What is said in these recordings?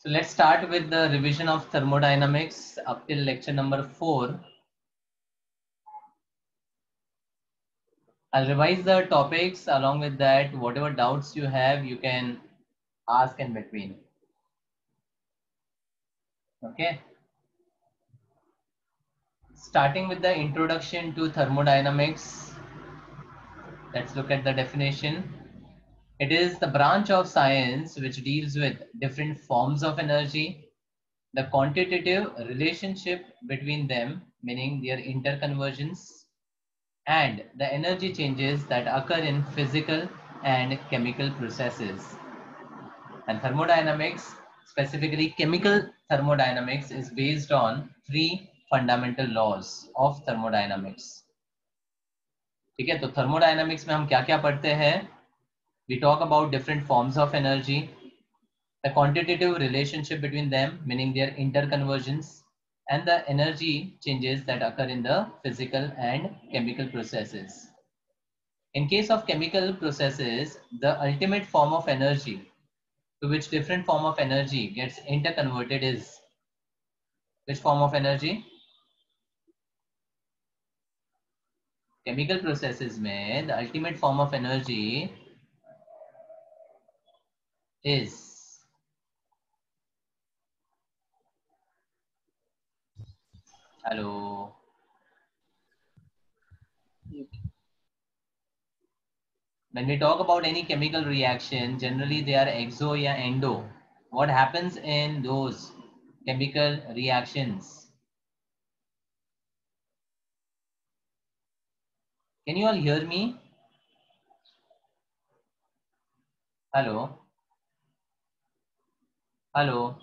So let's start with the revision of thermodynamics up till lecture number 4. I'll revise the topics. Along with that, whatever doubts you have, you can ask in between. Okay. Starting with the introduction to thermodynamics, let's look at the definition. It is the branch of science which deals with different forms of energy, the quantitative relationship between them, meaning their interconvergence, and the energy changes that occur in physical and chemical processes. And thermodynamics, specifically chemical thermodynamics, is based on 3 fundamental laws of thermodynamics. ठीक है, तो thermodynamics में हम क्या क्या पढ़ते हैं? We talk about different forms of energy, the quantitative relationship between them, meaning their interconvergence, and the energy changes that occur in the physical and chemical processes. In case of chemical processes, the ultimate form of energy to which different form of energy gets interconverted is which form of energy? Chemical processes mein the ultimate form of energy is hello. When we talk about any chemical reaction, generally they are exo or endo. What happens in those chemical reactions? Can you all hear me? Hello? Hello?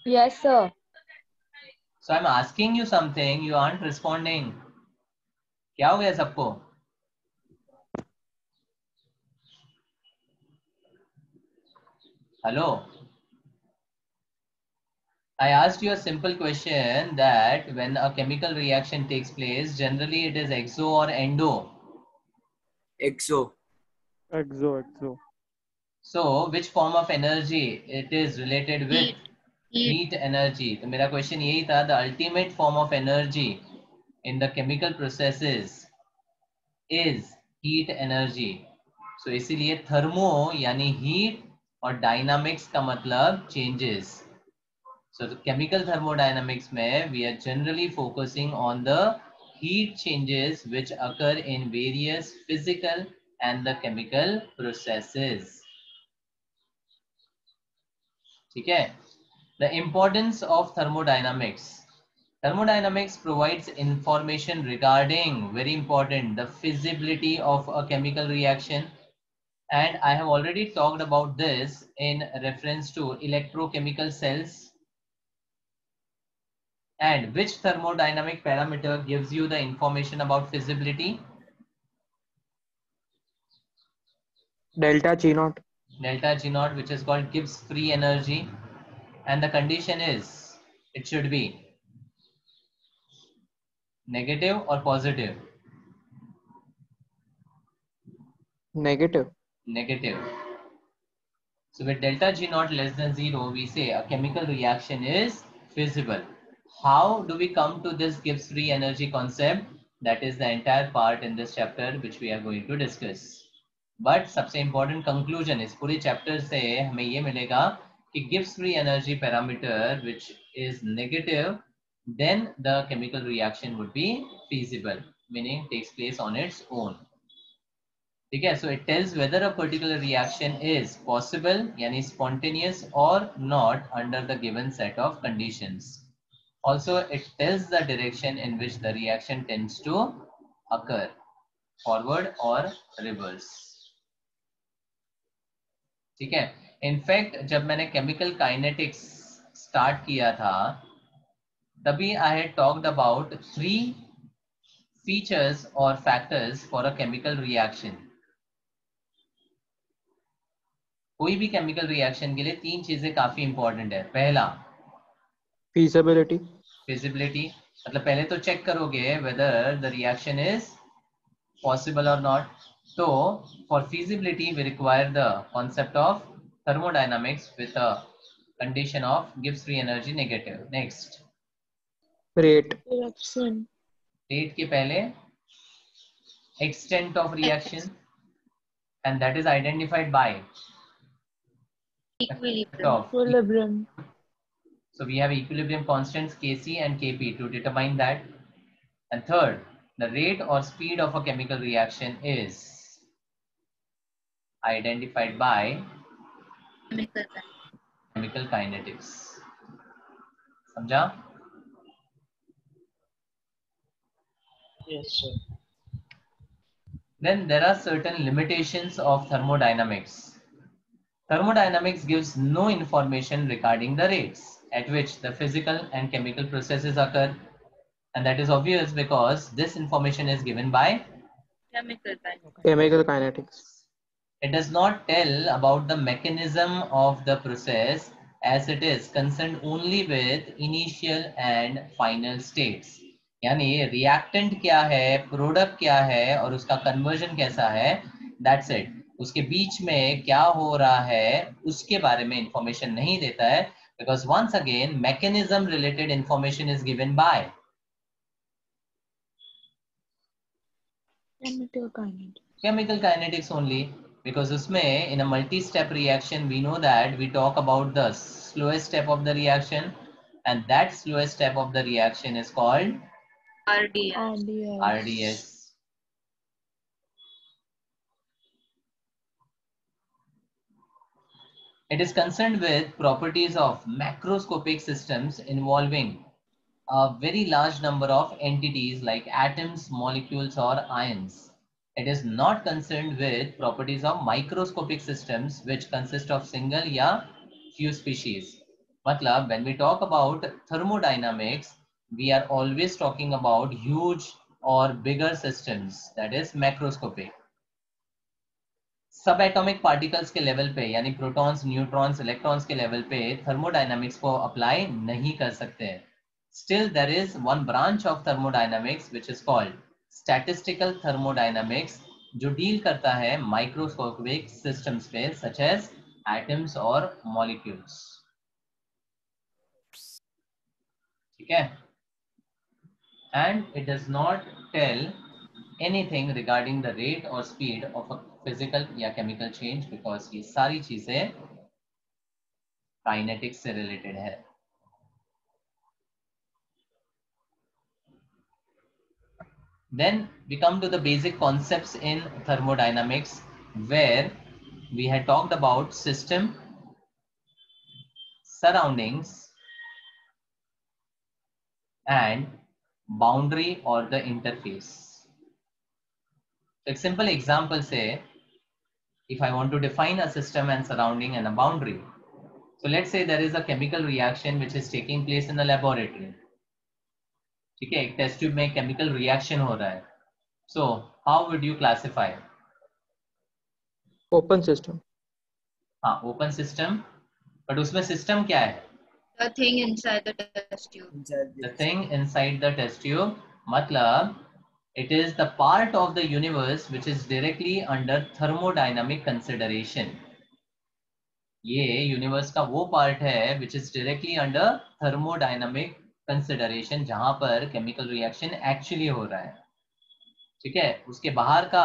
Yes, sir. So I'm asking you something, you aren't responding. क्या हो गया सबको? Hello? I asked you a simple question that when a chemical reaction takes place, generally it is exo or endo. Exo. Exo. So which form of energy it is related with? Heat. Heat energy. तो मेरा question यही था, the ultimate form of energy in the chemical processes is heat energy. So इसीलिए thermo यानी heat और dynamics का मतलब changes. So the chemical thermodynamics mein, we are generally focusing on the heat changes which occur in various physical and the chemical processes. ठीक है? The importance of thermodynamics. Thermodynamics provides information regarding, very important, the feasibility of a chemical reaction. And I have already talked about this in reference to electrochemical cells. And which thermodynamic parameter gives you the information about feasibility? Delta G naught. Delta G naught, which is called Gibbs free energy. And the condition is, it should be negative or positive? Negative. Negative. So with delta G naught less than 0, we say a chemical reaction is feasible. How do we come to this Gibbs free energy concept? That is the entire part in this chapter which we are going to discuss. But सबसे important conclusion इस पूरे chapter से हमें ये मिलेगा कि गिव्स free energy parameter which is negative, then the chemical reaction would be feasible, meaning takes place on its own. ठीक है, so it tells whether a particular reaction is possible यानी spontaneous or not under the given set of conditions. Also it tells the direction in which the reaction tends to occur, forward or reverse. ठीक है, in fact जब मैंने chemical kinetics start किया था तभी I had talked about 3 features और factors for a chemical reaction. कोई भी केमिकल रिएक्शन के लिए 3 चीजें काफी इंपॉर्टेंट है. पहला Feasibility. फिजिबिलिटी, मतलब पहले तो चेक करोगे whether the reaction is possible और नॉट. तो for feasibility we require the concept of thermodynamics with a condition of gives free energy negative. Next, Rate. Reaction. rate के पहले extent of reaction, and that is identified by of. Equilibrium. So we have equilibrium constants Kc and Kp to determine that. And third, the rate or speed of a chemical reaction is identified by chemical kinetics. समझा? Yes, sir. Then there are certain limitations of thermodynamics. Thermodynamics gives no information regarding the rates at which the physical and chemical processes occur, and that is obvious because this information is given by Chemical kinetics. it does not tell about the mechanism of the process as it is concerned only with initial and final states. यानी reactant क्या है, product क्या है और उसका conversion कैसा है, that's it. उसके बीच में क्या हो रहा है उसके बारे में information नहीं देता है, because once again mechanism related information is given by chemical kinetics only, because उसमें in a multi-step reaction we know that we talk about the slowest step of the reaction, and that slowest step of the reaction is called RDS. It is concerned with properties of macroscopic systems involving a very large number of entities like atoms, molecules, or ions. It is not concerned with properties of microscopic systems which consist of single या few species. मतलब when we talk about thermodynamics, we are always talking about huge or bigger systems, that is macroscopic. सब atomic particles के level पे यानी protons, neutrons, electrons के level पे thermodynamics को apply नहीं कर सकते हैं. Still there is one branch of thermodynamics which is called statistical thermodynamics जो डील करता है माइक्रोस्कोपिक सिस्टम्स पे such as atoms और molecules. ठीक है? And it does not tell anything regarding the rate or speed of a physical या chemical change because ये सारी चीजें काइनेटिक्स से रिलेटेड है. Then we come to the basic concepts in thermodynamics where we had talked about system, surroundings, and boundary or the interface. So a simple example say, if I want to define a system and surrounding and a boundary. So let's say there is a chemical reaction which is taking place in a laboratory. ठीक है, एक test tube में chemical reaction हो रहा है. So how would you classify? Open system. हाँ, open system, but उसमें system क्या है? The thing inside the test tube. The thing inside the test tube, मतलब it is the part of the universe which is directly under thermodynamic consideration. ये universe का वो part है which is directly under thermodynamic consideration जहां पर chemical reaction actually हो रहा है. ठीक है, उसके बाहर का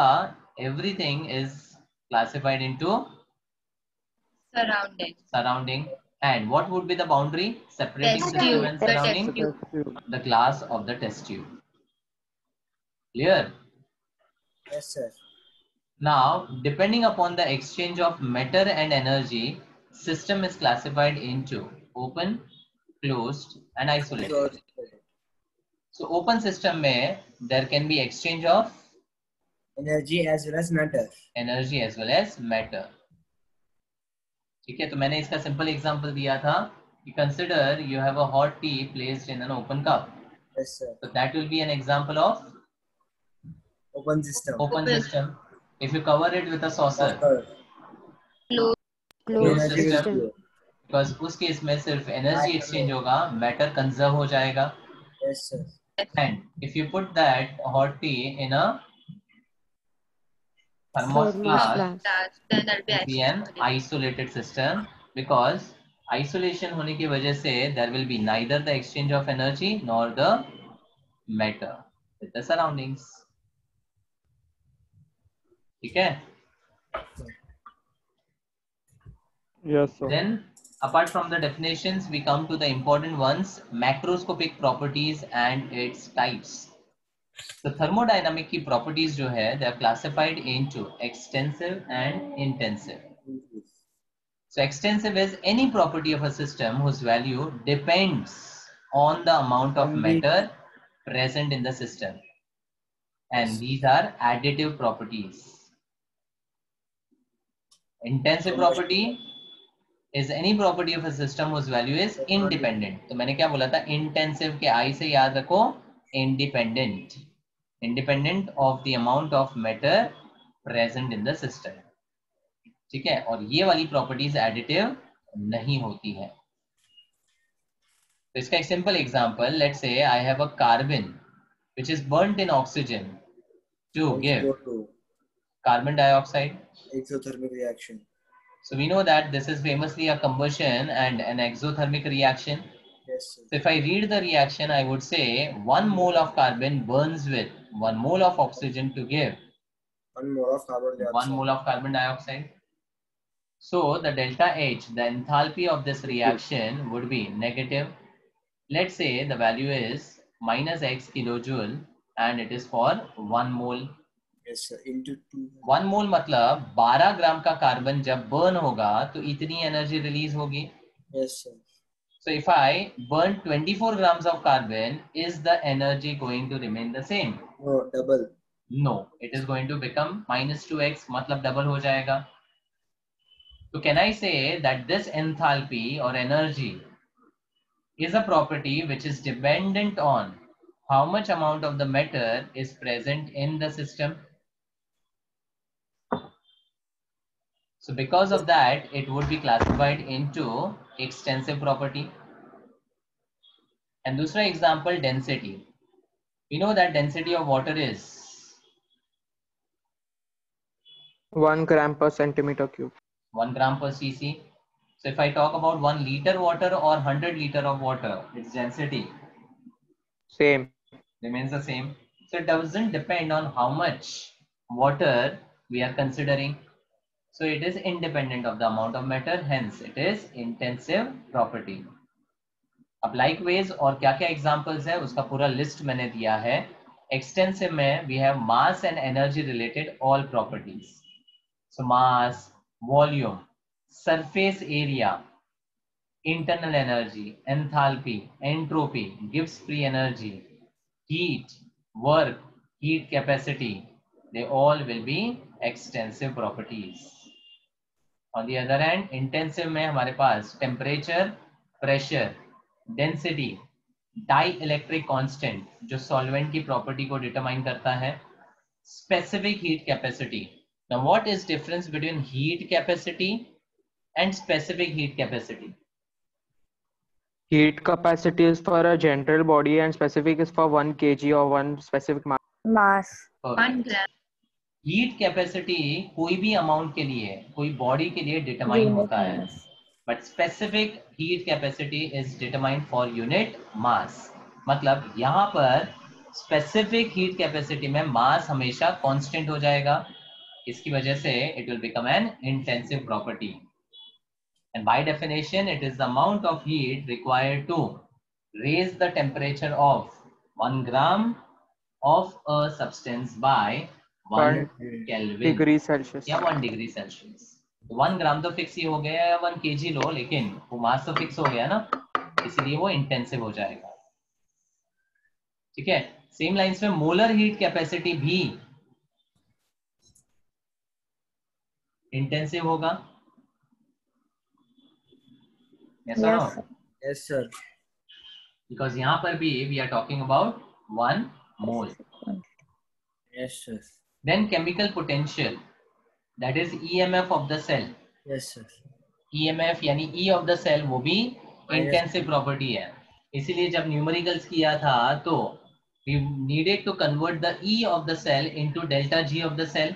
everything is classified into surrounding. And what would be the boundary separating Test system tube. and The surrounding? test tube. The glass of the test tube. Clear? Yes, sir. Now, depending upon the exchange of matter and energy, system is classified into open, closed, and isolated. So, open system में there can be exchange of Energy as well as matter. energy as well as matter. ठीक है, तो मैंने इसका simple example दिया था कि consider you have a hot tea placed in an open cup. Yes, sir. So that will be an example of Open system. open system. If you cover it with a saucer, Closed system. system. because उस case में सिर्फ energy exchange होगा, matter conserve हो जाएगा. Yes, sir. And if you put that hot tea in a thermostat Then there'll be be an isolated system, because isolation होने की वजह से there will be neither the exchange of energy nor the matter with the surroundings. ठीक है? Yes, sir. Then apart from the definitions, we come to the important ones: macroscopic properties and its types. So thermodynamic की properties जो है, they are classified into extensive and intensive. So extensive is any property of a system whose value depends on the amount of matter present in the system, and these are additive properties. Intensive property is any property of a system whose value is independent. तो मैंने क्या बोला था? Intensive के I से याद रखो independent. Independent of the amount of matter present in the system. ठीक है? और ये वाली प्रॉपर्टीज एडिटिव नहीं होती है. तो इसका एक simple example, let's say I have a carbon which is burned in oxygen to give carbon dioxide. Exothermic reaction. So we know that this is famously a combustion and an exothermic reaction. Yes, sir. So if I read the reaction, I would say 1 mole of carbon burns with 1 mole of oxygen to give 1 mole of carbon dioxide. 1 mole of carbon dioxide. So the delta H, the enthalpy of this reaction would be negative. Let's say the value is minus x kilojoule and it is for 1 mole. Yes, sir. Into 2. 1 मोल मतलब 12 ग्राम का carbon जब burn होगा तो इतनी energy release होगी. Yes, sir. So if I burn 24 grams of carbon, is the energy going to remain the same? No, double. No, it is going to become minus 2x, मतलब double हो जाएगा. So can I say that this enthalpy or energy is a property which is dependent on how much amount of the matter is present in the system? So because of that, it would be classified into extensive property. And दूसरा example, density. We know that density of water is 1 gram per centimeter cube. 1 gram per cc. So if I talk about 1 liter water or 100 liter of water, its density Same. remains the same. So it doesn't depend on how much water we are considering. So it is independent of the amount of matter, hence it is intensive property. अब likewise और क्या क्या examples है उसका पूरा list मैंने दिया है. Extensive में we have mass and energy related all properties. So mass, volume, surface area, internal energy, enthalpy, entropy, Gibbs free energy, heat, work, heat capacity, they all will be extensive properties. On the other hand, intensive में हमारे पास temperature, pressure, density, dielectric constant जो solvent की property को determine करता है, specific heat capacity. Now what is difference between heat capacity and specific heat capacity? Heat capacity is for a general body and specific is for 1 kg or 1 specific mass. Mass. Perfect. 1 gram. Heat capacity कोई भी amount के लिए, कोई body के लिए determine होता है, but specific heat capacity is determined for unit mass. मतलब यहाँ पर स्पेसिफिक हीट कैपेसिटी में मास हमेशा कांस्टेंट हो जाएगा. इसकी वजह से it will become an intensive property. And by definition it is the amount of heat required to raise the temperature of 1 gram of a substance by 1 Kelvin degree Celsius. या 1 degree Celsius. 1 ग्राम तो fix ही हो गया या 1 kg लो, लेकिन वो मास तो fix हो गया ना, इसलिए वो इंटेंसिव हो जाएगा. ठीक है. सेम लाइंस में मोलर हीट कैपेसिटी भी इंटेंसिव होगा. yes or no? Yes, sir. Because यहाँ पर भी we are talking about 1 mole. Yes, sir. Then chemical potential, that is EMF of the cell. Yes, sir. EMF यानी E of the cell वो भी intensive property है. इसीलिए जब numericals किया था तो we needed to convert the E of the cell into delta G of the cell.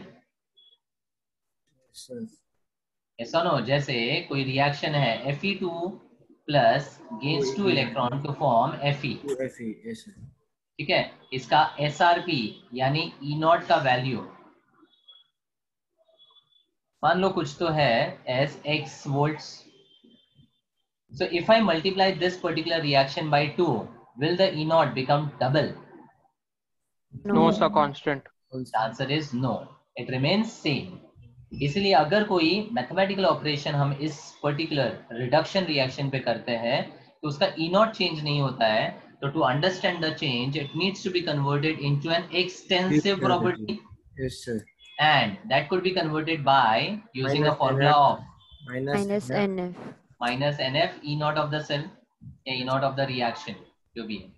sir. ऐसा नो, जैसे कोई रिएक्शन है Fe2 plus gains 2 electron to form Fe, UFE. Yes, sir. ठीक है, इसका SRP यानी E नॉट का value मान लो कुछ तो है as x volts. So if I multiply this particular reaction by 2, will the E naught become double? No, sir, constant. The answer is no. It remains same. इसलिए अगर कोई mathematical operation हम इस पर्टिकुलर रिडक्शन रिएक्शन पे करते हैं तो उसका E naught चेंज नहीं होता है, तो to understand the change it needs to be converted into an extensive property, Yes, sir. and that could be converted by using a Minus formula NF. of Minus NF. minus NF E naught of the cell या E naught of the reaction, जो भी है,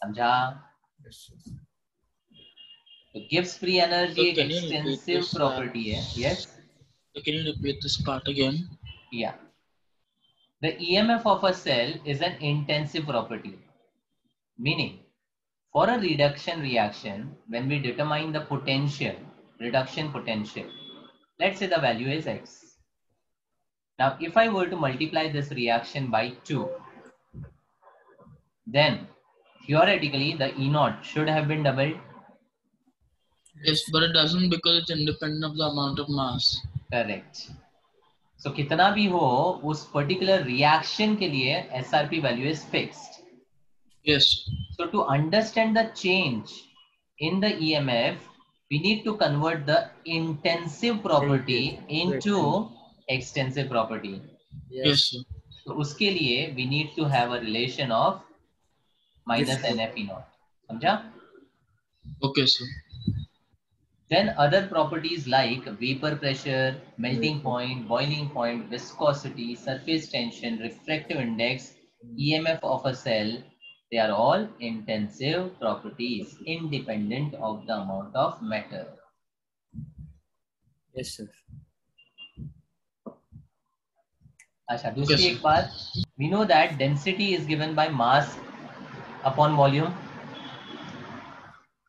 समझा? Yes, sir. तो gives free energy So एक can you repeat extensive this, property है. Yes, So can you repeat this part again? yeah. The EMF of a cell is an intensive property, meaning for a reduction reaction, when we determine the potential, reduction potential, let's say the value is x. Now, if I were to multiply this reaction by 2, then theoretically the E naught should have been doubled. Yes, but it doesn't because it's independent of the amount of mass. Correct. So कितना भी हो उस particular reaction के लिए SRP value is fixed. Yes. So to understand the change in the EMF, we need to convert the intensive property into extensive property. Yes, sir. तो उसके लिए we need to have a relation of minus Yes, sir. NF E naught. समझा? Okay, sir. Then other properties like vapor pressure, melting point, boiling point, viscosity, surface tension, refractive index, EMF of a cell, they are all intensive properties independent of the amount of matter. Yes, sir. अच्छा, दूसरी Okay, एक बात, we know that density is given by mass upon volume.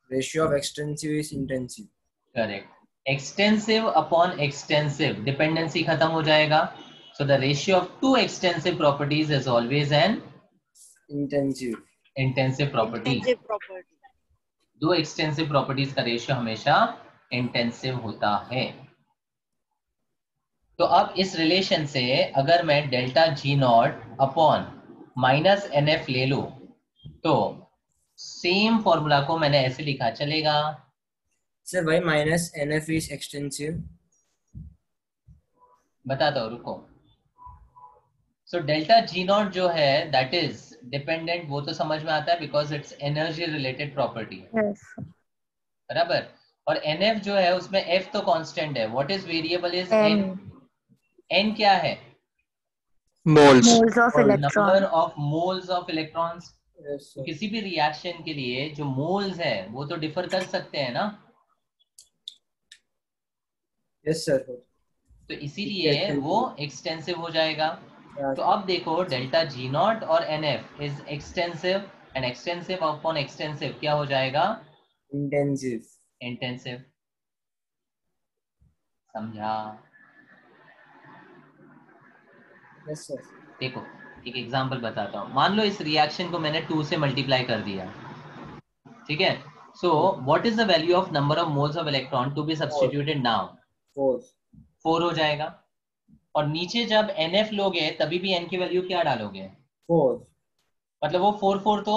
Ratio of extensive is intensive. Correct. Extensive upon extensive, dependency खत्म हो जाएगा. So the ratio of two extensive properties is always an Intensive. intensive property. दो extensive properties का ratio हमेशा intensive होता है. तो अब इस relation से अगर मैं delta G naught upon minus NF ले लूं, तो same formula को मैंने ऐसे लिखा, चलेगा? Sir, why minus NF is extensive? बताता हूँ, रुको. So delta G naught जो है that is dependent, वो तो समझ में आता है because it's energy related property. Yes. बराबर. और NF जो है उसमें F तो constant है. What is variable is N. N क्या है? Moles. Moles of electron. Number of moles of electrons. Yes, तो sir. किसी भी reaction के लिए जो moles है वो तो differ कर सकते हैं ना. Yes, sir. तो इसीलिए वो extensive हो जाएगा. Yeah. तो अब देखो डेल्टा G नॉट और NF is extensive, and extensive upon extensive क्या हो जाएगा? Intensive. इंटेंसिव. समझा? Yes, sir. देखो एक एग्जांपल बताता हूँ. मान लो इस रिएक्शन को मैंने 2 से मल्टीप्लाई कर दिया, ठीक है? So what is the value of number of moles of electron to be substituted now? 4. 4 हो जाएगा. और नीचे जब NF लोगे तभी भी N की वैल्यू क्या डालोगे? 4. मतलब वो 4 4 तो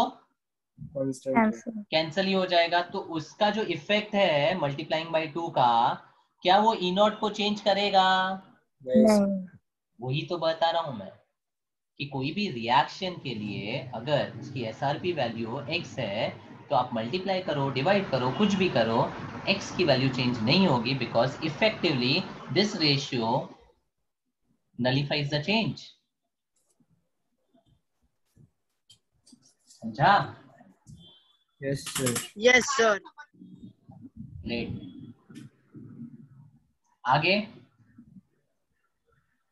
Constant. कैंसिल ही हो जाएगा. तो उसका जो इफेक्ट है मल्टीप्लाइंग बाय 2 का, क्या वो E नॉट को चेंज करेगा? Yes. वही तो बता रहा हूं मैं कि कोई भी रिएक्शन के लिए अगर उसकी SRP वैल्यू x है तो आप मल्टीप्लाई करो, डिवाइड करो, कुछ भी करो, x की वैल्यू चेंज नहीं होगी because effectively this ratio nullifies the change. समझा? Yes, sir. Yes, sir. Great. आगे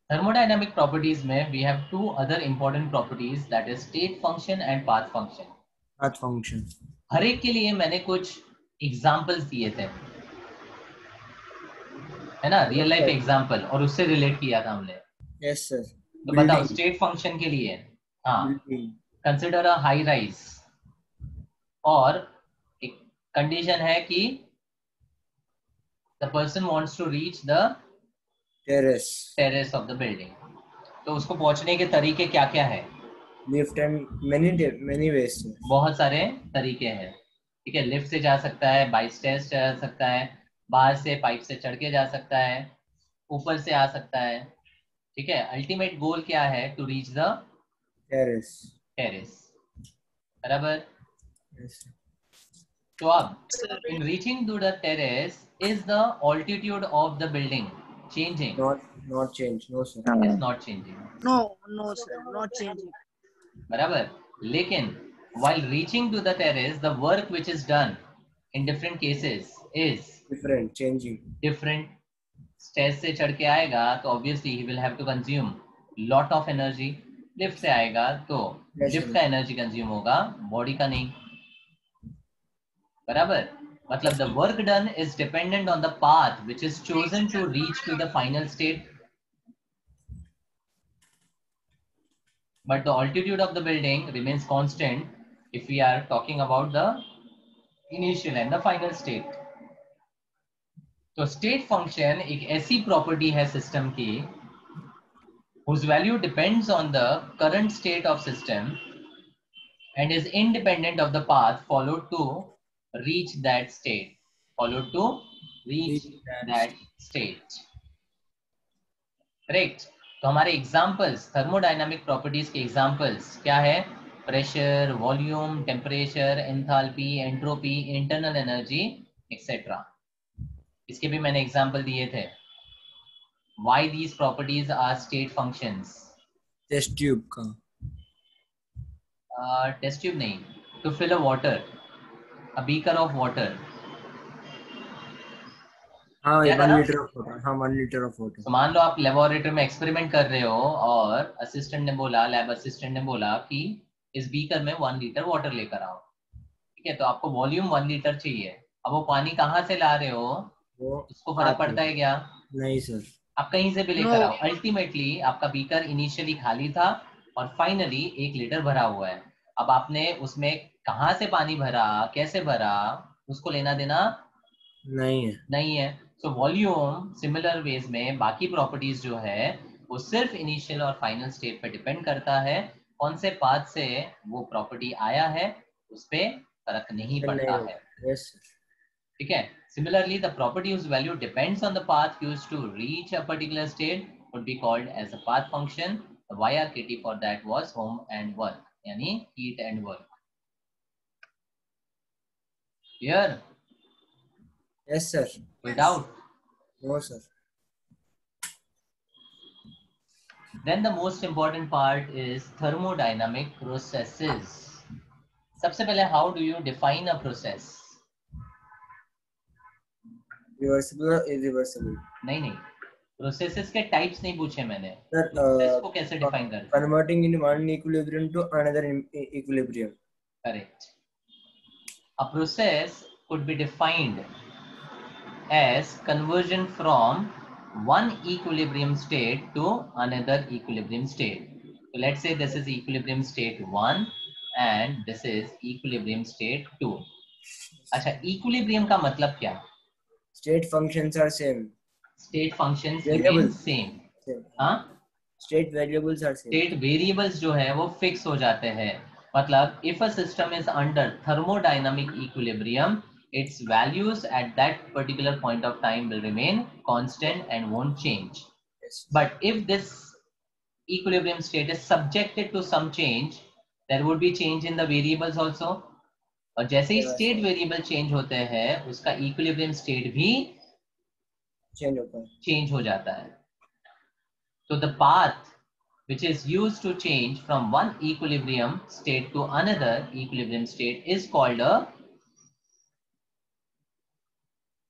thermodynamic properties में we have two other important properties, that is state function and path function. Path function. हर एक के लिए मैंने कुछ एग्जाम्पल्स दिए थे. है ना, रियल लाइफ एग्जांपल, और उससे रिलेट किया था हमने। Yes, sir. तो बताओ Building. स्टेट फंक्शन के लिए, हाँ, Building. Consider a high rise, और एक कंडीशन है कि the person wants to reach the Terrace. Terrace of the building. तो उसको पहुंचने के तरीके क्या क्या है? Lift and many ways, sir. बहुत सारे तरीके हैं, ठीक है। लिफ्ट से जा सकता है, बाई स्टेयर्स से जा सकता है, बाहर से पाइप से चढ़ के जा सकता है, ऊपर से आ सकता है, ठीक है। अल्टीमेट गोल क्या है? To reach the Terrace. Terrace, बराबर। Yes, sir. तो अब in reaching to the terrace, is the altitude of the building changing? Not change. No, sir. Is not changing, No, no, sir, not changing. बराबर। लेकिन while reaching to the terrace, the work which is done in different cases is Different. Changing. different. Stage से चढ़ के आएगा तो obviously he will have to consume lot of energy. Lift से आएगा तो Yes, लिफ्ट sir. का energy consume होगा, बॉडी का नहीं, बराबर। मतलब the work done is dependent on the path which is chosen to reach to the final state, but the altitude of the building remains constant if we are talking about the initial and the final state. तो state function एक ऐसी property है system की whose value depends on the current state of system and is independent of the path followed to reach that state. Followed to reach that state. Correct. तो हमारे examples, thermodynamic properties के examples क्या है? Pressure, volume, temperature, enthalpy, entropy, internal energy etcetera. इसके भी मैंने example दिए थे। Why these properties are state functions? Test tube का. Test tube नहीं, to fill a water, a beaker of water. हाँ, क्या 1 करा? liter of water. हाँ, 1 liter of water. तो मान लो आप लेबोरेटरी में एक्सपेरिमेंट कर रहे हो और असिस्टेंट ने बोला, लैब असिस्टेंट ने बोला कि इस बीकर में 1 लीटर वाटर लेकर आओ, ठीक है। तो आपको वॉल्यूम 1 लीटर चाहिए। अब वो पानी कहाँ से ला रहे हो, वो उसको फर्क पड़ता है क्या? नहीं सर. आप कहीं से भी लेकर No. आओ, अल्टीमेटली आपका बीकर इनिशियली खाली था और फाइनली 1 लीटर भरा हुआ है। अब आपने उसमें कहाँ से पानी भरा, कैसे भरा, उसको लेना देना नहीं है। सो वॉल्यूम सिमिलर वेज में बाकी प्रॉपर्टीज जो है वो सिर्फ इनिशियल और फाइनल स्टेट पे डिपेंड करता है, कौन से पाथ से वो प्रॉपर्टी आया है उस पे फर्क नहीं पड़ता है। Yes, sir. ठीक है। Similarly, the property whose value depends on the path used to reach a particular state would be called as a path function. The YRKT for that was home and work, यानी heat and work. Clear? Yes, sir. Any doubt? No, sir. Then the most important part is thermodynamic processes. सबसे पहले, how do you define a process? Reversible or irreversible? नहीं, processes के types नहीं पूछे मैंने। Sir, Process को कैसे define करते हैं? converting in one equilibrium to another equilibrium. Correct. A process could be defined as conversion from one equilibrium state to another equilibrium state. So let's say this is equilibrium state 1 and this is equilibrium state 2. अच्छा, equilibrium का मतलब क्या? State functions are same. State functions remain Variables. same. हाँ? State variables are same. State variables जो है वो fix हो जाते हैं। मतलब if a system is under thermodynamic equilibrium, its values at that particular point of time will remain constant and won't change. Yes. But if this equilibrium state is subjected to some change, there would be change in the variables also. और जैसे ही state variable change होते हैं उसका equilibrium state भी change हो जाता है। So the path which is used to change from one equilibrium state to another equilibrium state is called a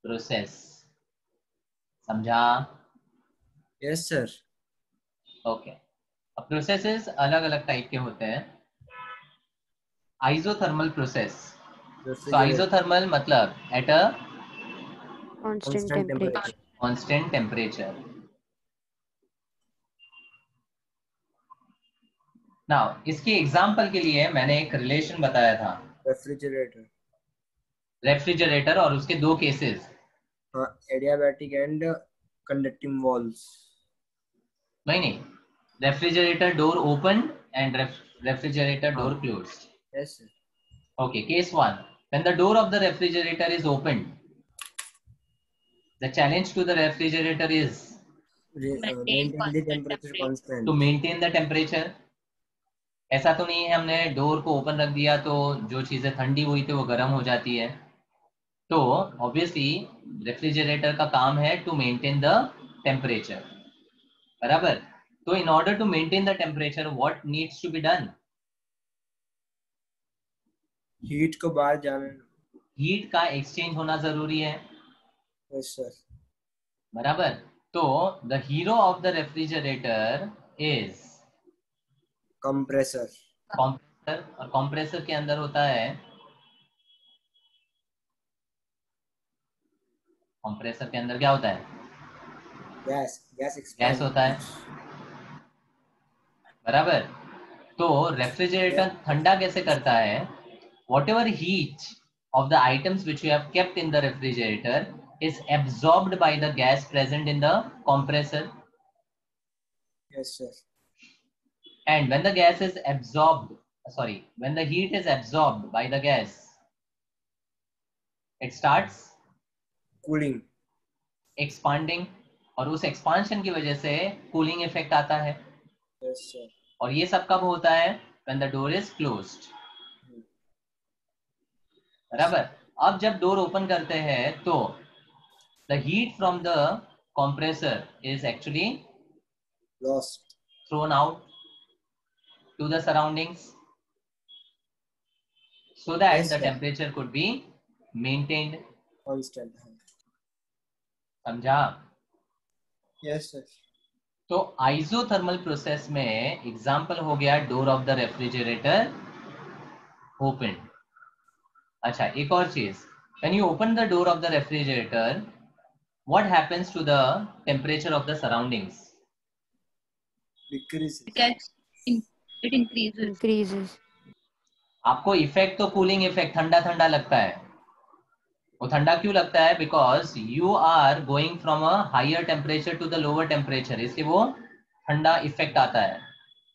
process. समझा? Yes, sir. Okay. अब processes अलग अलग टाइप के होते हैं। Isothermal process. So isothermal मतलब at a constant temperature. constant temperature. Now इसके example के लिए मैंने एक रिलेशन बताया था रेफ्रिजरेटर, रेफ्रिजरेटर और उसके दो केसेस. हाँ, एडियाबैटिक एंड कंडक्टिंग वॉल्स. नहीं, refrigerator door open and refrigerator door closed. Yes sir. Okay, case 1. When the door of the refrigerator is opened, the challenge to the refrigerator is Maintain the temperature constant. to maintain the temperature. ऐसा तो नहीं है हमने door को open रख दिया तो जो चीजें ठंडी हुई थी वो गर्म हो जाती है. तो ऑब्वियसली रेफ्रिजरेटर का काम है टू मेंटेन द टेम्परेचर. बराबर. तो in order to maintain the temperature what needs to be done? Heat को बाहर जाने. हीट का एक्सचेंज होना जरूरी है. Yes sir. बराबर. तो the hero of the refrigerator is compressor. Compressor. और कंप्रेसर के अंदर होता है कंप्रेसर के अंदर क्या होता है? गैस होता है. बराबर. तो रेफ्रिजरेटर ठंडा कैसे करता है? whatever heat of the items which you have kept in the refrigerator is absorbed by the gas present in the compressor. Yes sir. And when the gas is absorbed, when the heat is absorbed by the gas, it starts cooling, expanding, और उस expansion की वजह से cooling effect आता है. yes sir. और ये सब कब होता है? when the door is closed. बराबर. अब जब डोर ओपन करते हैं तो the heat from the compressor is actually lost, thrown out to the surroundings so that yes, the sir. temperature could be maintained. constant. समझा? Yes sir. तो isothermal process में example हो गया door of the refrigerator open. अच्छा, एक और चीज. when you open the door of the refrigerator, what happens to the temperature of the surroundings? Decreases. It increases. आपको इफेक्ट तो कूलिंग इफेक्ट ठंडा ठंडा लगता है. वो ठंडा क्यों लगता है? Because you are going from a higher temperature to the lower temperature, इसलिए वो ठंडा इफेक्ट आता है.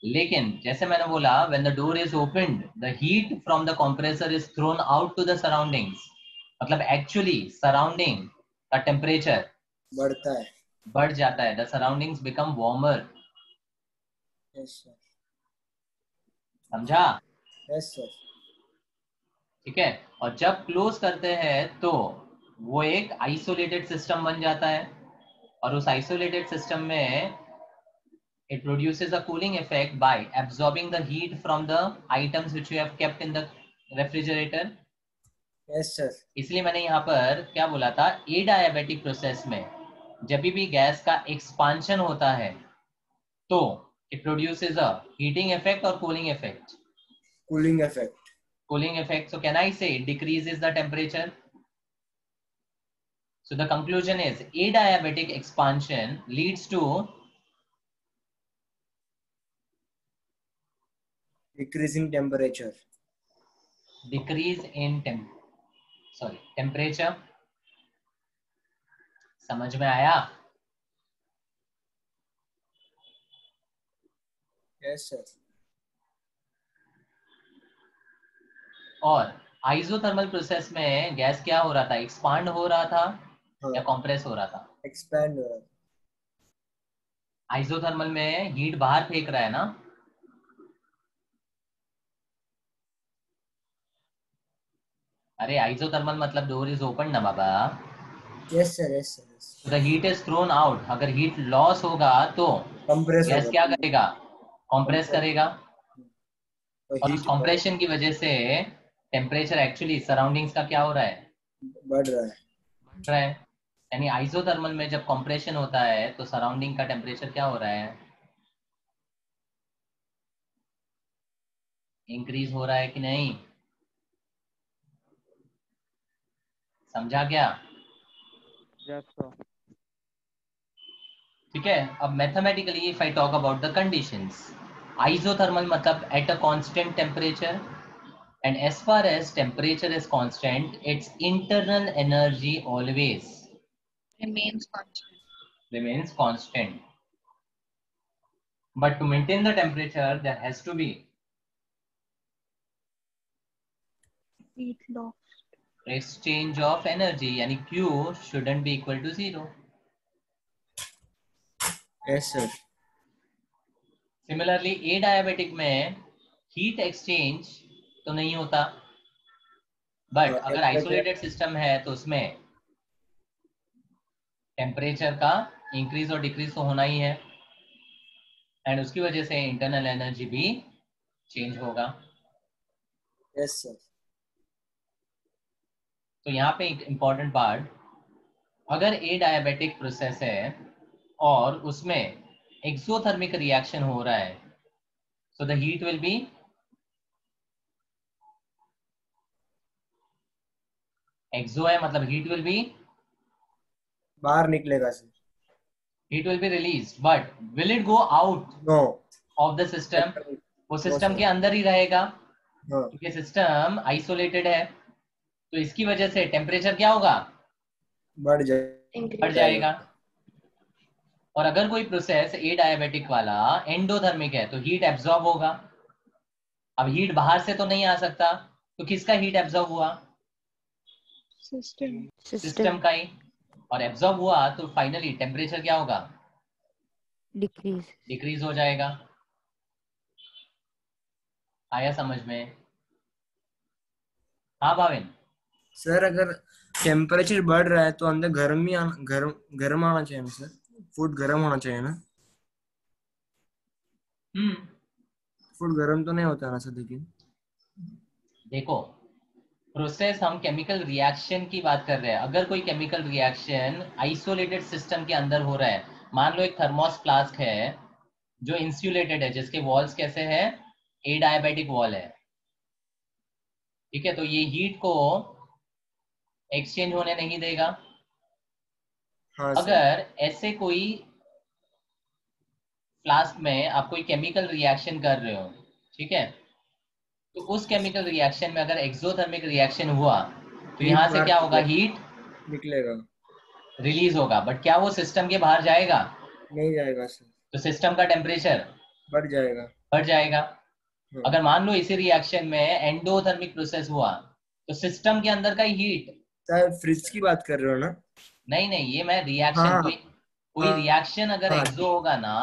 लेकिन जैसे मैंने बोला, when the door is opened the heat from the compressor is thrown out to the surroundings. मतलब एक्चुअली सराउंडिंग का टेम्परेचर बढ़ता है, बढ़ जाता है. The surroundings become warmer. yes sir. समझा? yes sir. ठीक है. और जब क्लोज करते हैं तो वो एक आइसोलेटेड सिस्टम बन जाता है. और उस आइसोलेटेड सिस्टम में it produces a cooling effect by absorbing the heat from the items which you have kept in the refrigerator. yes sir. इसलिए मैंने यहाँ पर क्या बोला था? एडियाबैटिक प्रोसेस में जब भी गैस का एक्सपांशन होता है तो it produces a heating effect or cooling effect? cooling effect. Cooling effect. So can I say it decreases the temperature? So the conclusion is adiabatic expansion leads to decreasing temperature. decrease in temperature. समझ में आया? yes sir. और isothermal process में gas क्या हो रहा था? Expand हो रहा था या कंप्रेस हो रहा था? expand हो रहा है. आइसोथर्मल में हीट बाहर फेंक रहा है ना. अरे आइसोथर्मल मतलब डोर इज ओपन ना बाबा. yes sir. yes sir. yes. The heat is thrown out. अगर हीट लॉस होगा तो compress गैस होगा. क्या करेगा? कंप्रेस करेगा. तो और उस heat कंप्रेशन की वजह से टेम्परेचर एक्चुअली सराउंडिंग्स का क्या हो रहा है? बढ़ रहा है. बढ़ रहा है. यानी आइसोथर्मल में जब कंप्रेशन होता है तो सराउंडिंग का टेम्परेचर क्या हो रहा है? इंक्रीज हो रहा है कि नहीं? समझा क्या? Yes, sir. ठीक है. अब mathematically if I talk about the conditions, isothermal मतलब at a constant temperature, and as far as temperature is constant, its internal energy always Remains constant. remains constant. But to maintain the temperature, there has to be Heat loss. exchange of energy, यानी Q shouldn't be equal to 0. Yes, sir. Similarly, adiabatic में heat exchange तो नहीं होता, but अगर isolated system है तो उसमें temperature का इंक्रीज और डिक्रीज तो होना ही है, एंड उसकी वजह से इंटरनल एनर्जी भी चेंज होगा. Yes, sir. तो यहाँ पे एक इम्पॉर्टेंट पार्ट, अगर ए डायबिटिक प्रोसेस है और उसमें एक्सोथर्मिक रिएक्शन हो रहा है, so the heat will be exo है मतलब हीट विल बी बाहर निकलेगा sir. Heat will be release, but will it go out no. Of the system? वो सिस्टम के अंदर ही रहेगा, क्योंकि सिस्टम आइसोलेटेड है. तो इसकी वजह से टेम्परेचर क्या होगा? बढ़ जाएगा. और अगर कोई प्रोसेस ए डायबिटिक वाला एंडोथर्मिक है तो हीट एब्जॉर्ब होगा. अब हीट बाहर से तो नहीं आ सकता, तो किसका हीट एब्जॉर्ब हुआ? सिस्टम का ही. और एब्जॉर्ब हुआ तो फाइनली टेम्परेचर क्या होगा? डिक्रीज हो जाएगा. आया समझ में? हाँ भाविन. सर अगर टेम्परेचर बढ़ रहा है तो अंदर गर्म आना चाहिए ना सर. फूड गर्म होना चाहिए ना. फूड गर्म तो नहीं होता ना सर. लेकिन देखो, प्रोसेस हम केमिकल रिएक्शन की बात कर रहे हैं. अगर कोई केमिकल रिएक्शन आइसोलेटेड सिस्टम के अंदर हो रहा है, मान लो एक थर्मोस फ्लास्क है जो इंसुलेटेड है, जिसके वॉल्स कैसे है? ए डायबिटिक वॉल है. ठीक है, तो ये हीट को एक्सचेंज होने नहीं देगा. हाँ अगर ऐसे कोई फ्लास्क में आप कोई केमिकल रिएक्शन कर रहे हो, ठीक है, तो उस केमिकल रिएक्शन में अगर एक्सोथर्मिक रिएक्शन हुआ तो यहाँ से क्या होगा? हीट निकलेगा, रिलीज होगा. बट क्या वो सिस्टम के बाहर जाएगा? नहीं जाएगा सर. तो सिस्टम का टेम्परेचर बढ़ जाएगा. अगर मान लो इसी रिएक्शन में एंडोथर्मिक प्रोसेस हुआ तो सिस्टम के अंदर का हीट. सर फ्रिज की बात कर रहे हो ना? नहीं, ये मैं रिएक्शन, कोई रिएक्शन अगर एक्सो होगा ना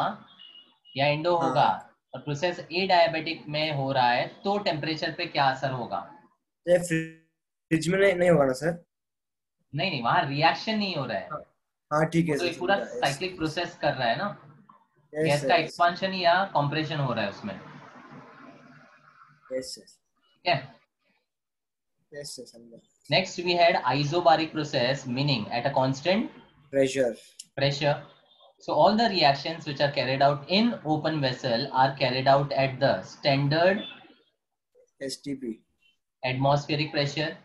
या एंडो होगा और प्रोसेस ए डायबिटिक में हो रहा है तो टेम्परेचर पे क्या असर होगा? फ्रिज में नहीं होगा ना सर? नहीं, वहां रिएक्शन नहीं हो रहा है. हाँ ठीक है. तो एक पूरा साइक्लिक प्रोसेस कर रहा है ना, गैस का एक्सपांशन या कंप्रेशन हो रहा है उसमें. ठीक है. Next we had isobaric process, meaning at a constant pressure. So all the reactions which are carried out in open vessel are carried out at the standard STP, atmospheric pressure,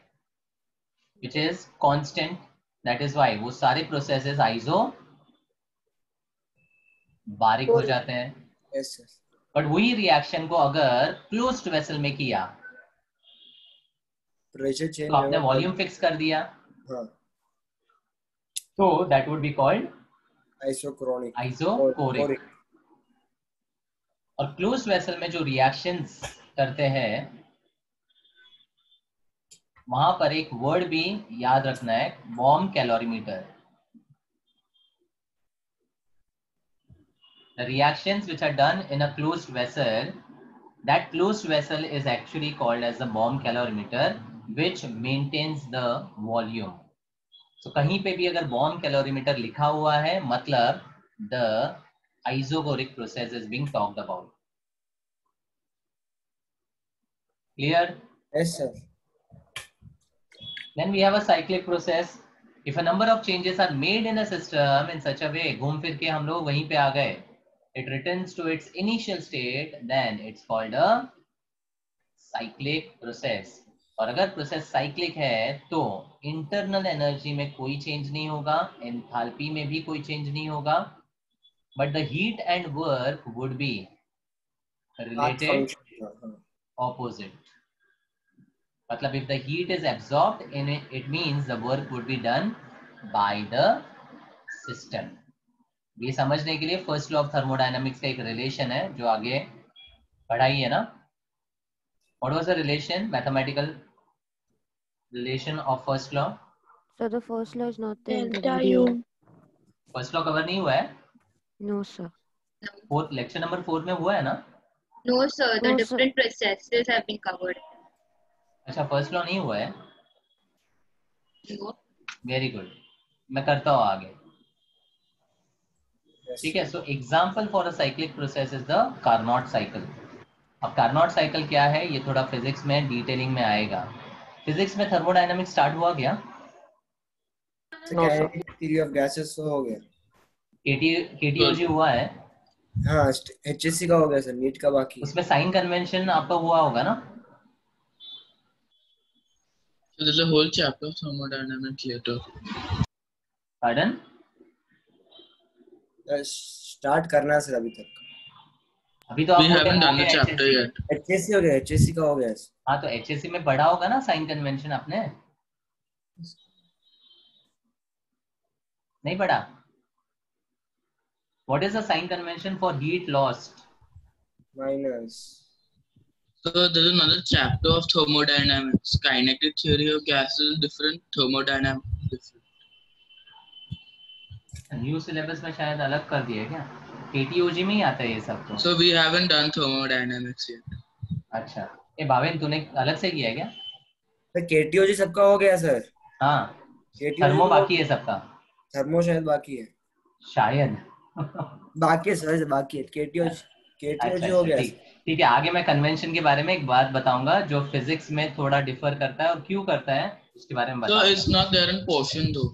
which is constant. That is why वो सारे processes isobaric हो जाते हैं. But वही reaction को अगर closed vessel में किया प्रेशर चेंज तो आपने वॉल्यूम फिक्स कर दिया. तो that would be called isochoric. और क्लोज्ड वेसल में जो रिएक्शंस करते हैं वहां पर एक वर्ड भी याद रखना है, bomb calorimeter. The reactions which are done in a closed vessel, that closed vessel is actually called as the bomb calorimeter, which maintains the volume. So कहीं पे भी अगर bomb calorimeter लिखा हुआ है मतलब the isobaric process is being talked about. Clear? Yes sir. Then we have a cyclic process. If a number of changes are made in a system in such a way, घूम फिर के हम लोग वहीं पे आ गए, it returns to its initial state, then it's called a cyclic process. और अगर प्रोसेस साइक्लिक है तो इंटरनल एनर्जी में कोई चेंज नहीं होगा, एंथैल्पी में भी कोई चेंज नहीं होगा, but the heat and work would be Path related function. opposite. मतलब if the heat is absorbed in it, it means the work would be done by the system. ये समझने के लिए फर्स्ट लॉ ऑफ थर्मोडायनामिक्स का एक relation है जो आगे पढ़ाई है ना. What was the relation, mathematical relation of first law? So the first law is not there in the Delta video. U. First law cover नहीं हुआ है. No, sir. Fourth lecture number 4 में हुआ है ना. No, sir. The No, sir. different processes have been covered. अच्छा first law नहीं हुआ है. No. Very good. मैं करता हूँ आगे. ठीक है. So example for a cyclic process is the Carnot cycle. अब कार्नोट साइकिल क्या है ये थोड़ा फिजिक्स में डिटेलिंग में आएगा. फिजिक्स में थर्मोडायनामिक्स स्टार्ट हुआ क्या? No, sir. Kinetic theory of gases तो हो गया. केटीओजी हुआ है. हाँ HSC का हो गया सर. नीट का बाकी है. उसमें साइन कन्वेंशन आपका हुआ होगा ना. So there's a whole chapter of thermodynamics later. Pardon? Start करना है सर अभी तक. अभी तो We आप haven't done the chapter yet. HSC हो गया. HSC का हो गया. हाँ तो एचएससी में पढ़ा होगा ना साइन कन्वेंशन आपने. नहीं पढ़ा. What is the sign convention for heat lost? Minus. So there's another chapter of thermodynamics. Kinetic theory of gases different, thermodynamics different. New syllabus में शायद अलग कर दिया क्या? केटीओजी में ही आता है ये सब तो. So we haven't done thermodynamics yet. अच्छा. ये भावेन तूने अलग से किया है क्या? सर KTOG सबका हो गया सर. हाँ. KTOG थर्मो बाकी है सबका. थर्मो शायद बाकी है. शायद. बाकी है सर. बाकी है. KTOG हो गया. ठीक है. आगे मैं कन्वेंशन के बारे में एक बात बताऊंगा जो फिजिक्स में थोड़ा डिफर करता है और क्यों करता है उसके बारे में So बताऊंगा. it's not there in portion though.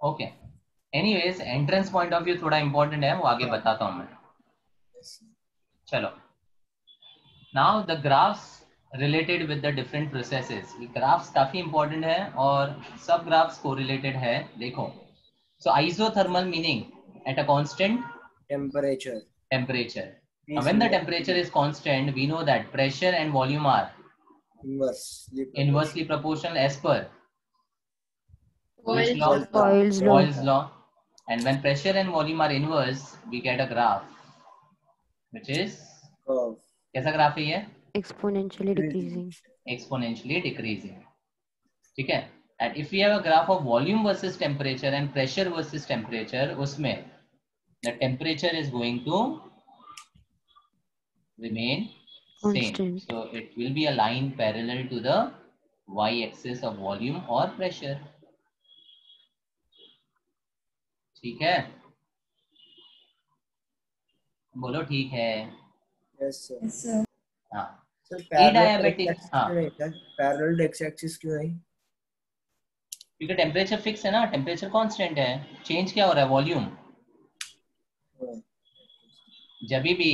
Okay. Anyways entrance point of view थोड़ा इंपॉर्टेंट है वो आगे बताता हूँ मैं. चलो. Now the graphs related with the different processes. ये ग्राफ्स काफी इंपॉर्टेंट है और सब ग्राफ्स कोरिलेटेड है. देखो. So isothermal meaning at a constant temperature. Now, when the temperature is constant, we know that pressure and volume are inversely proportional as per which law? Boyle's law. And when pressure and volume are inverse, we get a graph, which is कैसा graph है ये? Exponentially decreasing. Exponentially decreasing. ठीक है. And if we have a graph of volume versus temperature and pressure versus temperature, उसमें the temperature is going to remain same. Constant. So it will be a line parallel to the y-axis of volume or pressure. ठीक है. बोलो ठीक है. Yes sir. हाँ. Sir Adiabatic. हाँ. Parallel to x-एक्सिस क्यों नहीं? क्योंकि टेम्परेचर फिक्स है ना. टेम्परेचर कांस्टेंट है. चेंज क्या हो रहा है? वॉल्यूम. जब भी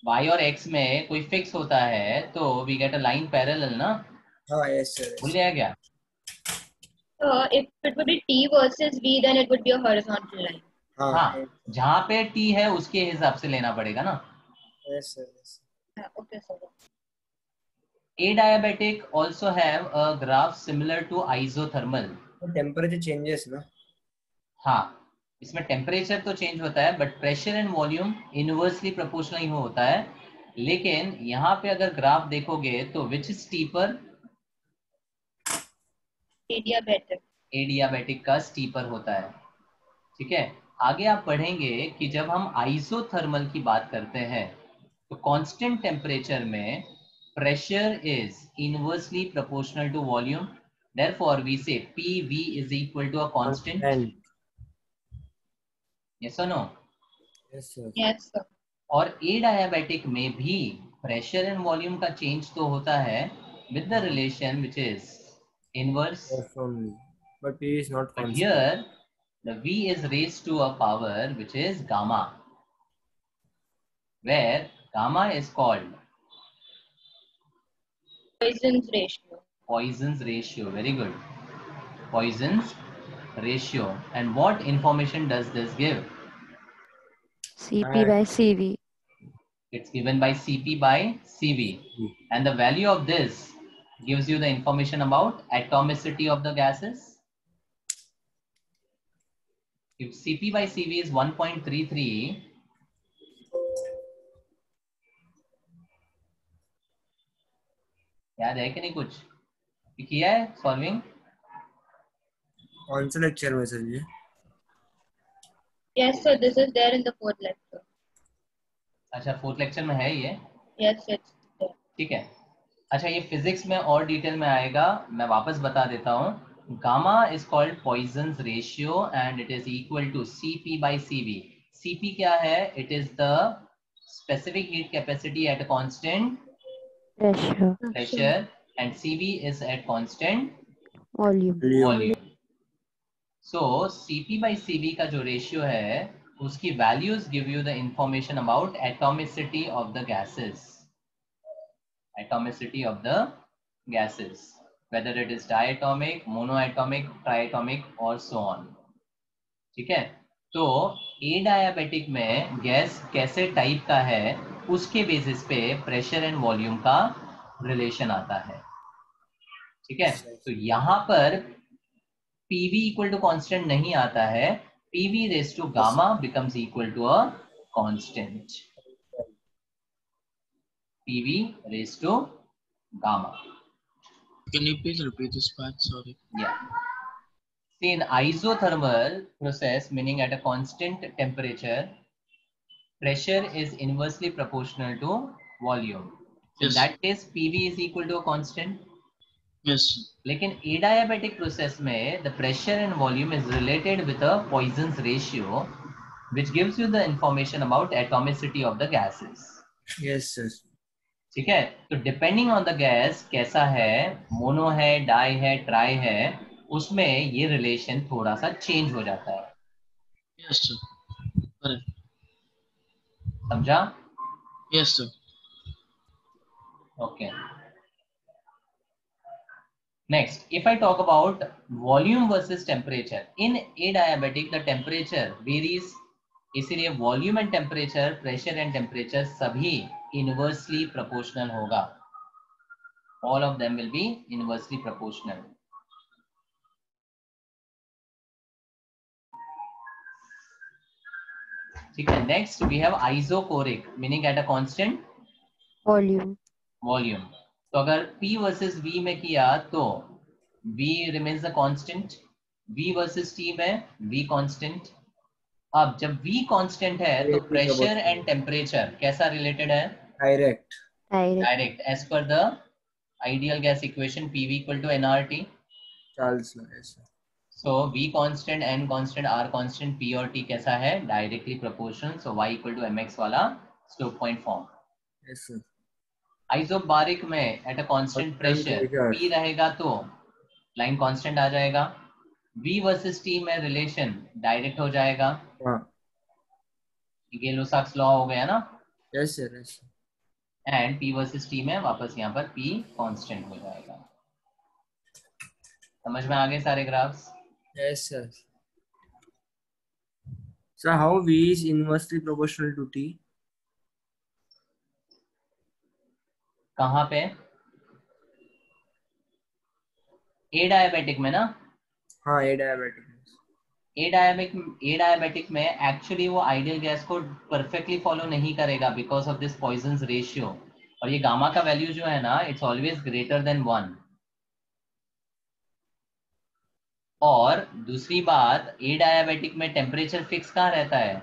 y और x में कोई फिक्स होता है तो we get a line parallel ना. हाँ यस सर. भूल गया क्या? If it would be T versus V, then it would be a horizontal line. हाँ. जहाँ पे t है उसके हिसाब से लेना पड़ेगा ना. Yes sir. Okay, sir. Adiabatic also have a graph similar to isothermal. Temperature changes ना. हाँ. इसमें टेम्परेचर तो चेंज होता है but pressure and volume inversely proportional ही होता है. लेकिन यहाँ पे अगर ग्राफ देखोगे तो विच इज स्टीपर? एडियाबैटिक का स्टीपर होता है. ठीक है. आगे आप पढ़ेंगे कि जब हम आइसोथर्मल की बात करते हैं तो कांस्टेंट टेम्परेचर में pressure is inversely proportional to volume. Therefore, we say PV is equal to a constant. Yes or no? Yes sir. Yes, sir. और adiabatic में भी pressure and volume का change तो होता है with the relation which is inverse. Yes only. But P is not But constant. here the V is raised to a power which is gamma, where gamma is called Poisson's ratio. Poisson's ratio. Very good. Poisson's ratio. And what information does this give? CP by CV. It's given by CP by CV. And the value of this gives you the information about atomicity of the gases. If CP by CV is 1.33, याद है कि नहीं कुछ किया है solving? कौन से lecture में सर ये? Yes, sir. This is there in the fourth lecture. अच्छा, फोर्थ लेक्चर में है ये? Yes, it's there. ठीक है. अच्छा, ये फिजिक्स में और डिटेल में आएगा, मैं वापस बता देता हूँ. Gamma is called Poisson's ratio and it is equal to Cp by Cv. Cp क्या है? It is the specific heat capacity at constant pressure and Cv is at constant Volume. volume. So Cp by Cv का जो ratio है उसकी values give you the information about atomicity of the gases. Atomicity of the gases, whether it is diatomic, monoatomic, triatomic or so on. ठीक है. तो एडायाबेटिक में gas कैसे type का है उसके बेसिस पे प्रेशर एंड वॉल्यूम का रिलेशन आता है. ठीक है. तो यहाँ पर PV इक्वल टू कांस्टेंट नहीं आता है. PV raise to gamma becomes equal to a constant. PV raise to gamma. Can you please repeat this part? Sorry. Yeah. See, in isothermal process, meaning at a constant temperature, pressure is inversely proportional to volume. So in Yes. that case, PV is equal to a constant. Yes. लेकिन adiabatic process में the pressure and volume is related with a Poisson's ratio, which gives you the information about atomicity of the gases. Yes sir. ठीक है. तो depending on the gas कैसा है, mono है, die है, try है, उसमें ये रिलेशन थोड़ा सा चेंज हो जाता है. Yes sir. Correct. समझा? Yes sir. Okay. Next, if I talk about volume versus temperature, in adiabatic the temperature varies, इसीलिए volume and temperature, pressure and temperature सभी inversely proportional होगा. All of them will be inversely proportional. ठीक है. Next we have isochoric, meaning at a constant Volume. volume. तो अगर P versus V में किया तो V remains a constant, V versus T में V constant. अब जब V constant है तो pressure and temperature कैसा related है? Direct. Direct, as per the ideal gas equation PV equal to nRT. Charles law. Yes sir. So V constant, N constant, R constant, P और T कैसा है? Directly proportional. So Y equal to mx वाला Stokes point form. Yes sir. Isobaric में at a constant pressure P रहेगा तो line constant आ जाएगा. V versus T में रिलेशन डायरेक्ट हो जाएगा. हाँ. गै-लुसाक्स लॉ हो गया ना. Yes sir. Yes sir. And P versus T में वापस यहाँ पर P कांस्टेंट हो जाएगा. समझ में आ गए सारे graphs? Yes sir. So how V is inversely proportional to T? कहाँ पे? एडायाबेटिक में ना. हाँ adiabatic. एडायाबेटिक में एक्चुअली वो आइडियल गैस को परफेक्टली फॉलो नहीं करेगा because of this Poisson's ratio. और ये गामा का वैल्यू जो है ना, इट्स ऑलवेज ग्रेटर देन 1. और दूसरी बात, एडायाबेटिक में टेम्परेचर फिक्स कहाँ रहता है?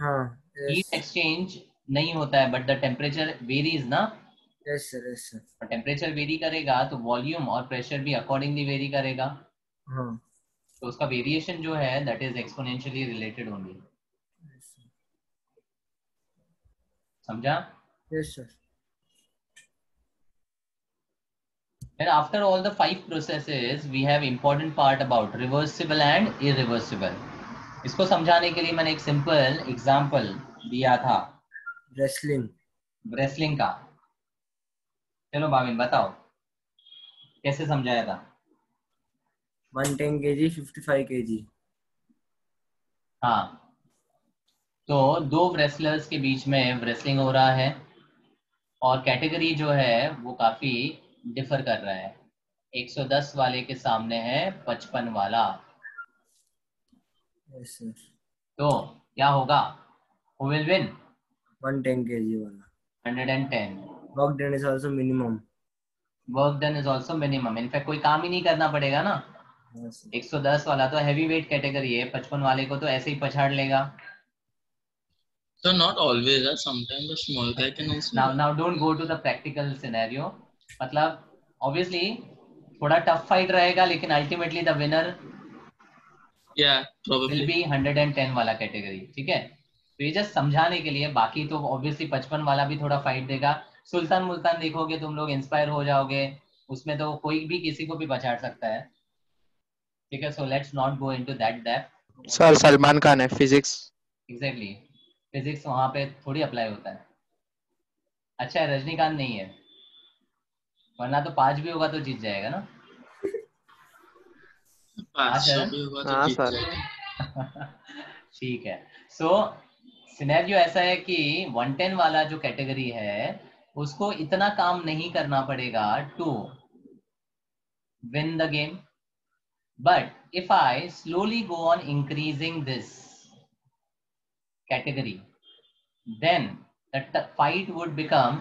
हाँ. Yes. हीट एक्सचेंज नहीं होता है बट द टेम्परेचर वेरीज ना. Yes sir. Yes sir. और टेम्परेचर वेरी करेगा तो वॉल्यूम और प्रेशर भी अकॉर्डिंगली वेरी करेगा. हाँ. तो उसका वेरिएशन जो है that is exponentially related only. समझा? Yes sir. And after all the 5 processes, we have important part about reversible and irreversible. इसको समझाने के लिए मैंने एक सिंपल एग्जांपल दिया था Wrestling. रेसलिंग का. चलो भाविन बताओ कैसे समझाया था? 110 kg, 55 kg. हाँ. तो दो रेसलर्स के बीच में रेसलिंग हो रहा है और कैटेगरी जो है वो काफी डिफर कर रहा है। 110 वाले के सामने है 55 वाला। Yes, sir. तो क्या होगा? Who will win? 110 kg वाला. 110. Work done is also minimum. Work done is also minimum. In fact कोई काम ही नहीं करना पड़ेगा ना। Yes, sir. 110 वाला तो हैवी वेट कैटेगरी है, 55 वाले को तो ऐसे ही पछाड़ लेगा। So not always, sometimes the small guy can also. Now don't go to the practical scenario. मतलब obviously थोड़ा टफ फाइट रहेगा, लेकिन ultimately the winner Yeah, will probably. Be 110 वाला कैटेगरी। ठीक है, तो ये जस्ट समझाने के लिए। बाकी तो ऑब्वियसली 55 वाला भी थोड़ा फाइट देगा। सुल्तान मुल्तान देखोगे तुम लोग, इंस्पायर हो जाओगे। उसमें तो कोई भी किसी को भी पछाड़ सकता है। ठीक है, so let's not go into that depth. Sir Salman Khan है फिजिक्स। एग्जैक्टली, फिजिक्स वहां पे थोड़ी अप्लाई होता है। अच्छा है रजनीकांत नहीं है, वरना तो 5 भी होगा तो जीत जाएगा ना। 500 भी होगा तो हाँ जीत सर। जाएगा। ठीक है, सो सिनेरियो ऐसा है कि 110 वाला जो कैटेगरी है उसको इतना काम नहीं करना पड़ेगा to win the game. But if I slowly go on increasing this category, then the fight would become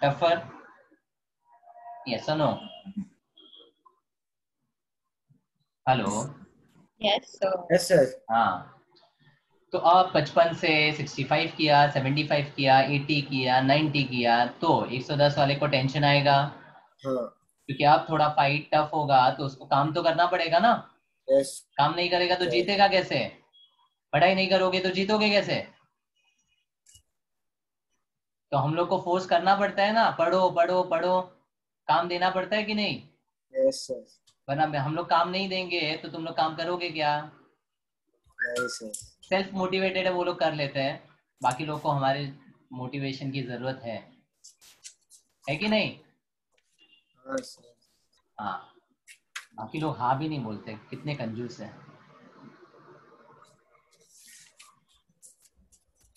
tougher. Yes or no? Hello. Yes, sir. Yes, sir. हाँ, तो अब 55 से 65 किया, 75 किया, 80 किया, 90 किया, तो 110 वाले को टेंशन आएगा, हाँ. क्योंकि अब थोड़ा फाइट टफ होगा तो उसको काम तो करना पड़ेगा ना। Yes. काम नहीं करेगा तो Yes. जीतेगा कैसे? पढ़ाई नहीं करोगे तो जीतोगे कैसे? तो हम लोग को फोर्स करना पड़ता है ना, पढ़ो पढ़ो पढ़ो, काम देना पड़ता है कि नहीं? Yes, sir. वरना हम लोग काम नहीं देंगे तो तुम लोग काम करोगे क्या? Yes, sir. सेल्फ मोटिवेटेड है वो लोग, कर लेते हैं। बाकी लोग को हमारे मोटिवेशन की जरूरत है कि नहीं? हाँ, sir. हाँ, बाकी लोग हाँ भी नहीं बोलते, कितने कंजूस हैं।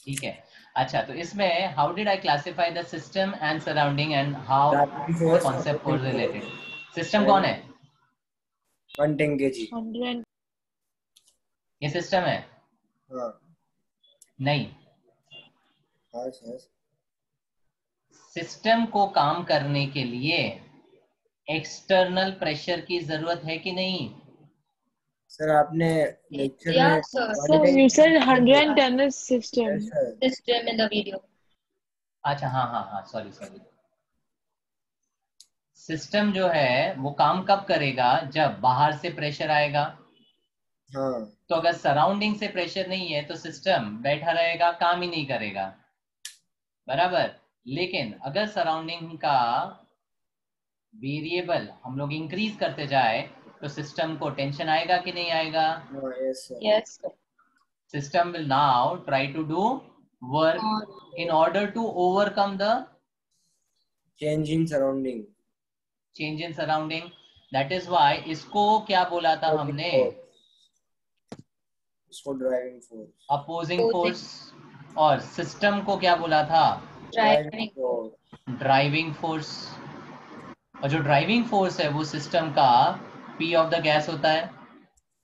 ठीक है, अच्छा, तो इसमें how did I classify the system and surrounding and how Driving force, concept for opposing related. force. System कौन है? 110 kg. 100. ये सिस्टम है? हाँ. नहीं, हाँ, sir. सिस्टम को काम करने के लिए एक्सटर्नल प्रेशर की जरूरत है कि नहीं? Sir, आपने lecture Yeah, में sir. So you said 110 is system. Yes, sir. System in the video. अच्छा, हाँ हाँ हाँ, सॉरी सॉरी। सिस्टम जो है वो काम कब करेगा? जब बाहर से प्रेशर आएगा। हाँ. तो अगर सराउंडिंग से प्रेशर नहीं है तो सिस्टम बैठा रहेगा, काम ही नहीं करेगा, बराबर। लेकिन अगर सराउंडिंग का वेरिएबल हम लोग इंक्रीज करते जाए तो सिस्टम को टेंशन आएगा कि नहीं आएगा? हाँ, yes, sir. Yes, sir. System will now try to do work in order to overcome the Change in surrounding. change in surrounding. That is why इसको क्या बोला था हमने? इसको driving force. Opposing force। और सिस्टम को क्या बोला था? Driving force. Driving force. और जो ड्राइविंग फोर्स है वो सिस्टम का P ऑफ द गैस होता है,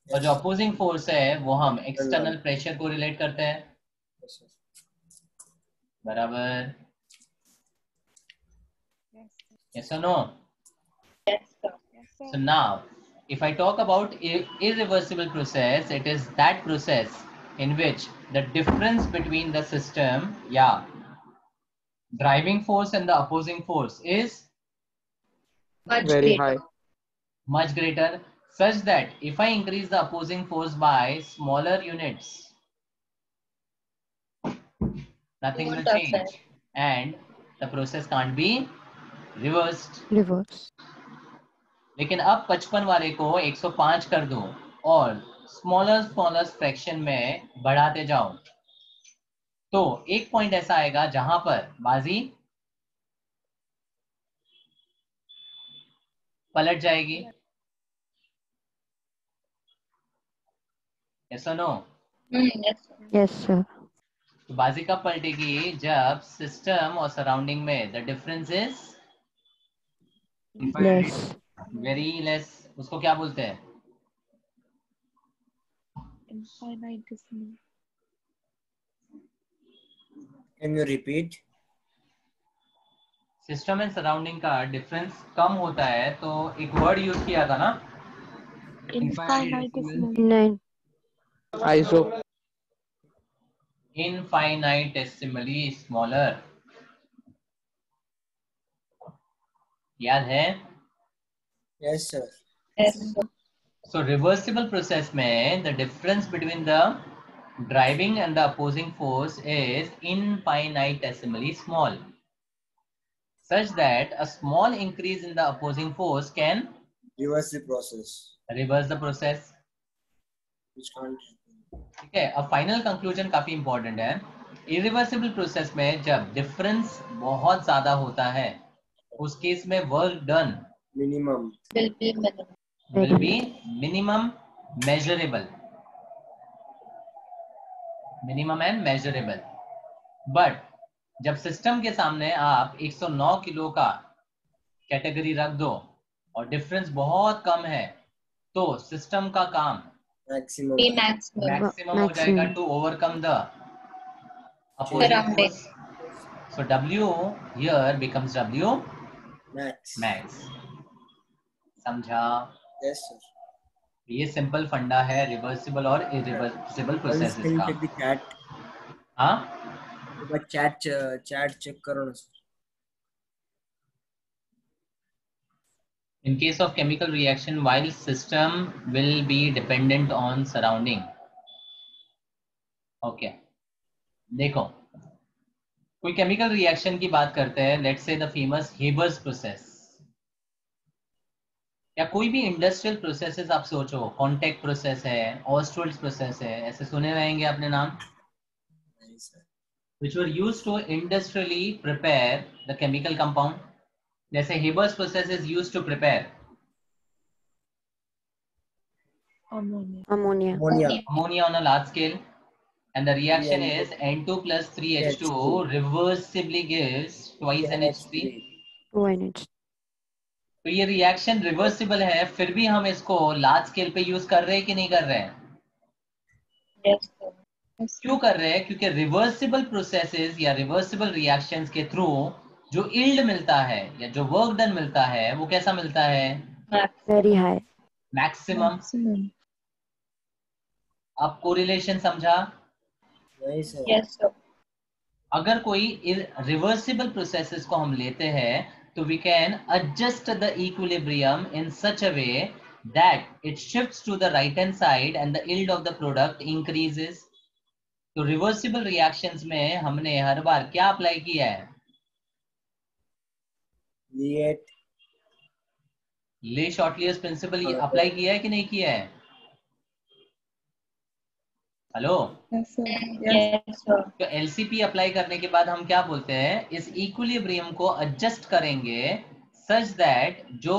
और जो अपोजिंग फोर्स है वो हम एक्सटर्नल प्रेशर को रिलेट करते हैं, Yes, sir. बराबर। Yes or no? Yes, sir. So now, if I talk about irreversible process, it is that process in which the difference between the system, driving force and the opposing force is Much Very greater. high. much greater, such that if I increase the opposing force by smaller units, nothing will Won't affect. change and the process can't be reversed. Reverse. लेकिन अब 55 वाले को 105 कर दो और smaller fraction में बढ़ाते जाओ, तो एक पॉइंट ऐसा आएगा जहां पर बाजी पलट जाएगी। yes or no? Yes. Yes, sir. तो बाजी कब पलटेगी जब सिस्टम और सराउंडिंग में the difference is Less. Very less. उसको क्या बोलते हैं? Infinitesimal. Can you repeat? System and surrounding का डिफरेंस कम होता है तो एक वर्ड यूज किया था ना, Infinitesimal. Nine. ISO. Infinitesimally smaller. याद है? Yes, sir. Yes. So reversible process में the difference between the driving and the opposing force is infinitesimally small, such that a small increase in the opposing force can Reverse the process, reverse the process. which can't happen. ठीक है. अब final conclusion काफी important है. Irreversible process में जब difference बहुत ज्यादा होता है उस केस में work done Minimum. Will be minimum. will be minimum measurable, minimum and measurable. But जब सिस्टम के सामने आप 109 किलो का कैटेगरी रख दो और डिफरेंस बहुत कम है तो सिस्टम का काम Maximum. Be maximum. मैक्सिमम हो जाएगा Maximum. To overcome the opposing Surrounding. Force. So W here becomes W Max. max. समझा? Yes, sir. ये सिंपल फंडा है रिवर्सिबल और irreversible Once processes can you का. check the chat? हाँ, But chat check करो ना sir. in case of chemical reaction while system will be dependent on surrounding. Okay, देखो कोई केमिकल रिएक्शन की बात करते हैं, let's say the famous Haber's process, या कोई भी इंडस्ट्रियल प्रोसेसेस आप सोचो, कॉन्टेक्ट प्रोसेस है, ऑस्ट्रोल्स प्रोसेस है, ऐसे सुने रहेंगे आपने नाम, Nice, sir. which were used to industrially prepare the chemical compound. जैसे Haber's process is used to prepare Ammonia. Ammonia. Ammonia. ammonia on a large scale, and the reaction Yeah. is N2 plus 3H2 reversibly gives twice NH3. 2 NH. तो ये reaction reversible है, फिर भी हम इसको large scale पे use कर रहे हैं कि नहीं कर रहे हैं? Yes, sir. क्यों कर रहे हैं? क्योंकि रिवर्सिबल प्रोसेसेस या रिवर्सिबल रिएक्शंस के थ्रू जो यील्ड मिलता है या जो वर्क डन मिलता है वो कैसा मिलता है? Very high. मैक्सिमम. Maximum. अब कोरिलेशन समझा? Nice, sir. Yes, sir. अगर कोई रिवर्सिबल प्रोसेसेस को हम लेते हैं तो we can adjust the equilibrium in such a way that it shifts to the right hand side and the yield of the product increases. तो reversible reactions में हमने हर बार क्या अप्लाई किया है? Liet. ले शॉर्टलियर्स प्रिंसिपल अप्लाई किया है कि नहीं किया है? Hello. Yes, sir. Yes, sir. तो एलसीपी अप्लाई करने के बाद हम क्या बोलते हैं? इस इक्विलिब्रियम को एडजस्ट करेंगे सच दैट जो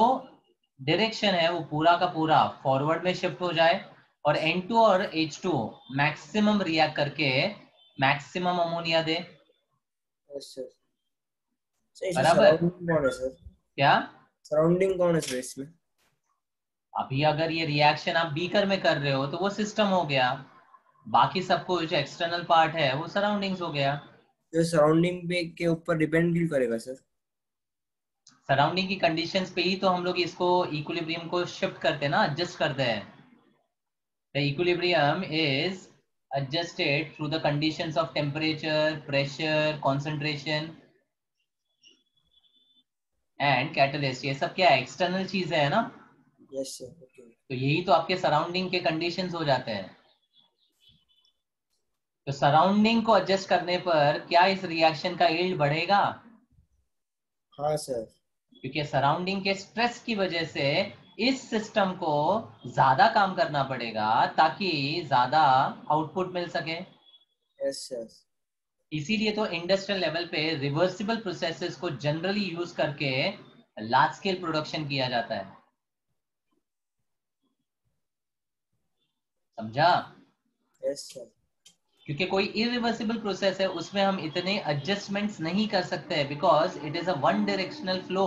डायरेक्शन है वो पूरा का पूरा फॉरवर्ड में शिफ्ट हो जाए और N2 और H2 मैक्सिमम रिएक्ट करके मैक्सिमम अमोनिया दे. Yes, sir. सर इसमें बराबर. surrounding कौन है सर? क्या? Surrounding कौन है सर इसमें? अभी अगर ये रिएक्शन आप बीकर में कर रहे हो तो वो सिस्टम हो गया, बाकी सबको जो एक्सटर्नल पार्ट है वो सराउंडिंग्स हो गया. तो सराउंडिंग पे के ऊपर डिपेंड क्यों करेगा सर? सराउंडिंग की कंडीशंस पे ही तो हम लोग इसको इक्विलिब्रियम को शिफ्ट करते हैं ना, एडजस्ट करते हैं. The equilibrium is adjusted through the conditions of temperature, pressure, concentration and catalyst. ये सब क्या है? एक्सटर्नल चीज है ना. Yes sir. ओके. तो यही तो आपके सराउंडिंग के कंडीशंस हो जाते हैं. तो सराउंडिंग को एडजस्ट करने पर क्या इस रिएक्शन का यील्ड बढ़ेगा? हाँ सर. क्योंकि सराउंडिंग के स्ट्रेस की वजह से इस सिस्टम को ज्यादा काम करना पड़ेगा ताकि ज्यादा आउटपुट मिल सके. Yes sir. इसीलिए तो इंडस्ट्रियल लेवल पे रिवर्सिबल प्रोसेसेस को जनरली यूज करके लार्ज स्केल प्रोडक्शन किया जाता है. समझा? Yes, sir. क्योंकि कोई इरिवर्सिबल प्रोसेस है उसमें हम इतने एडजस्टमेंट्स नहीं कर सकते हैं because it is a one directional flow.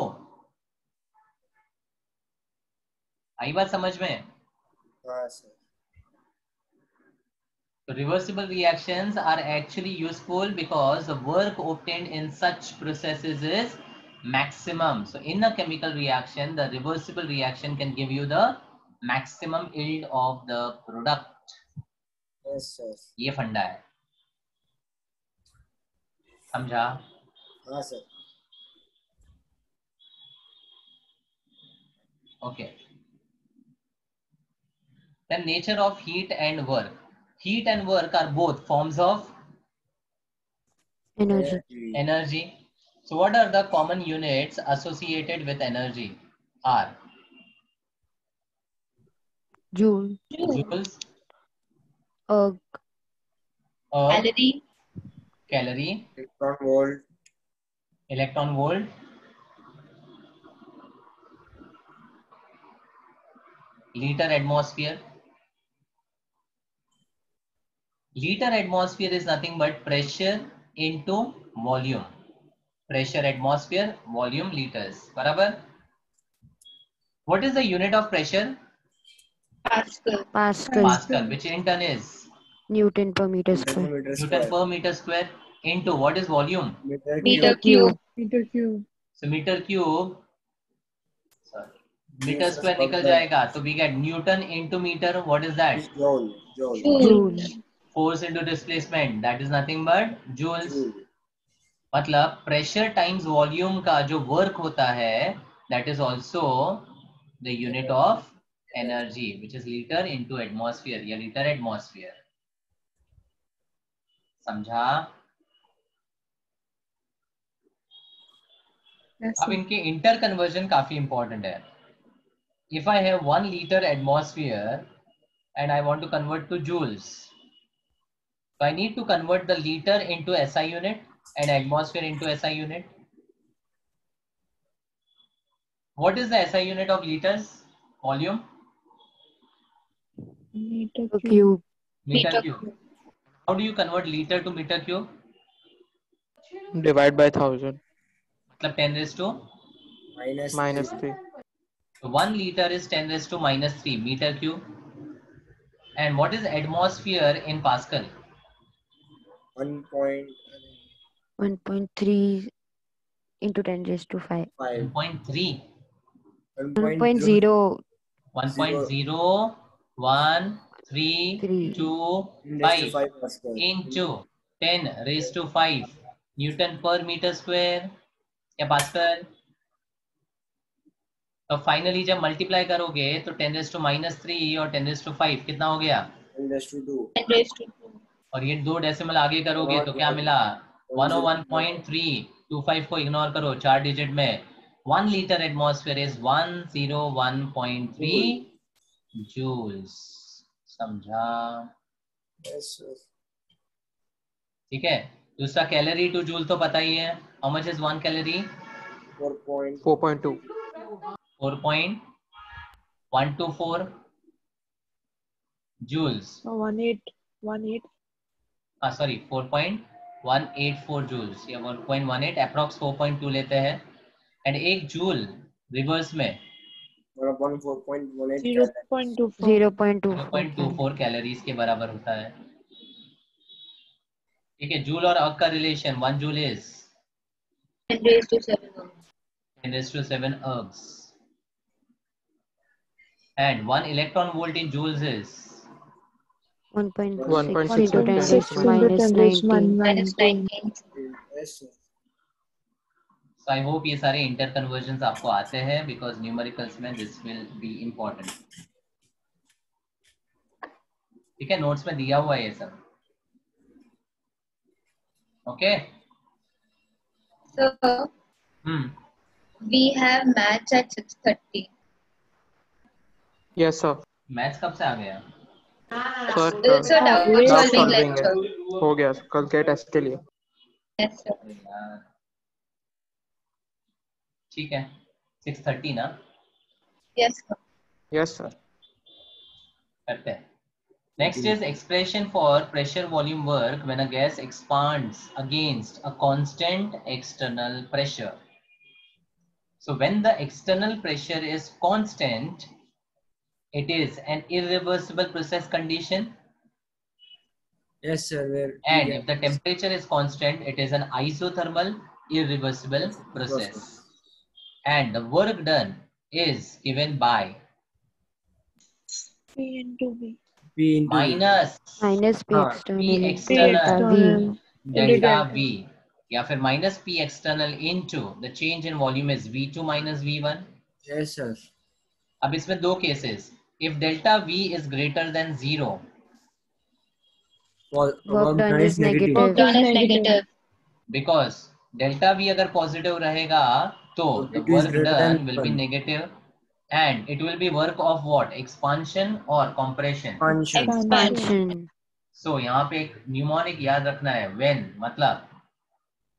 आई बात समझ में? हाँ sir. So reversible reactions are actually useful because the work obtained in such processes is maximum. So in a chemical reaction, the reversible reaction can give you the maximum yield of the product. Yes, sir. ये फंडा है, समझा? हाँ sir. Okay. The nature of heat and work. Heat and work are both forms of Energy. energy. So what are the common units associated with energy? Are Joule. joules, Erg. Calorie. calorie, Electron volt. electron volt, liter atmosphere. Liter atmosphere is nothing but pressure into volume. Pressure atmosphere, volume liters. Barabar? What is the unit of pressure? Pascal. Pascal. Pascal, which in turn is Newton per meter square. Meter Newton square. per meter square into what is volume? Meter Meter cube. cube. Meter cube. So meter cube, sorry, meter Yes, square square. निकल जाएगा. So we get Newton into meter. What is that? Is joule. Joule. Joule. Joule. Force into displacement. That is nothing but joules. Joule. मतलब pressure times volume का जो work होता है that is also the unit of energy which is litre into atmosphere या litre atmosphere. समझा? Yes, अब sir. इनके interconversion काफी इंपॉर्टेंट है। If I have 1 litre atmosphere and I want to convert to joules, so I need to convert the liter into SI unit and atmosphere into SI unit. What is the SI unit of liters? Volume? Meter The cube. cube. Meter Meter cube. cube. How do you convert liter to meter cube? Divide by 1000. मतलब 10 raised to? Minus 3. So 1 liter is 10 raised to minus 3 meter cube. And what is atmosphere in Pascal? 1.3 into 10 raised to 5. 1.3. 1.0. 1.0132 into 10 raised to 5 Newton per meter square या pascal. तो finally जब multiply करोगे तो 10 raise to -3 और 10 raise to 5 कितना हो गया? 10 raised to 2. 10 raised to 2. और ये 2 डेसिमल आगे करोगे तो क्या मिला? 101.325 को इग्नोर करो 4 डिजिट में। 1 लीटर एटमॉस्फेयर इज 101.3 जूल्स। समझा? Yes, sir. ठीक है। दूसरा कैलोरी टू जूल तो पता ही है। How much is 1 calorie? 4.2. 4.124 joules. 18. Sorry 4.184 joules या 1.18 अप्रॉक्स 4.2 लेते हैं। एंड एक जूल रिवर्स में 4.18 0.24. 0.24 कैलोरीज के बराबर होता है। ठीक है। जूल और अर्ग का relation 1 joule is 10 raised to 7. 10 raised to 7 ergs and 1 electron volt in joules is 1.6 into 10 1.6 raised to minus 19. Minus 19. Yes, sir. So I hope ये सारे इंटर कन्वर्जन आपको आते हैं बिकॉज न्यूमेरिकल्स में दिस विल बी इम्पोर्टेंट। ठीक है। Notes में दिया हुआ है ये सब। Okay. So we have match at 6:30. Yes, sir. Maths कब से आ गया? Sir, It's a doubt doubt solving solving है। lecture. हो गया कल के टेस्ट के लिए। Yes, sir. ठीक है। 6:30 ना? Yes, sir. Yes, sir. करते हैं। Next is expression for pressure volume work when a gas expands against a constant external pressure. So when the external pressure is constant, it is an irreversible process condition. Yes, sir. Where And if the temperature is constant, it is an isothermal irreversible process. And the work done is given by P into V. P into V. minus P हाँ, external P into external delta V. delta V, या फिर minus P external into the change in volume is V2 minus V1. Yes, sir. अब इसमें दो cases. If delta V is greater than 0, Work done is negative. Work done is negative. because delta V अगर positive रहेगा तो the it is work greater done than will be 1. negative, and it will be work of what? Expansion or compression? Expansion. Expansion. So यहाँ पे एक mnemonic याद रखना है. When मतलब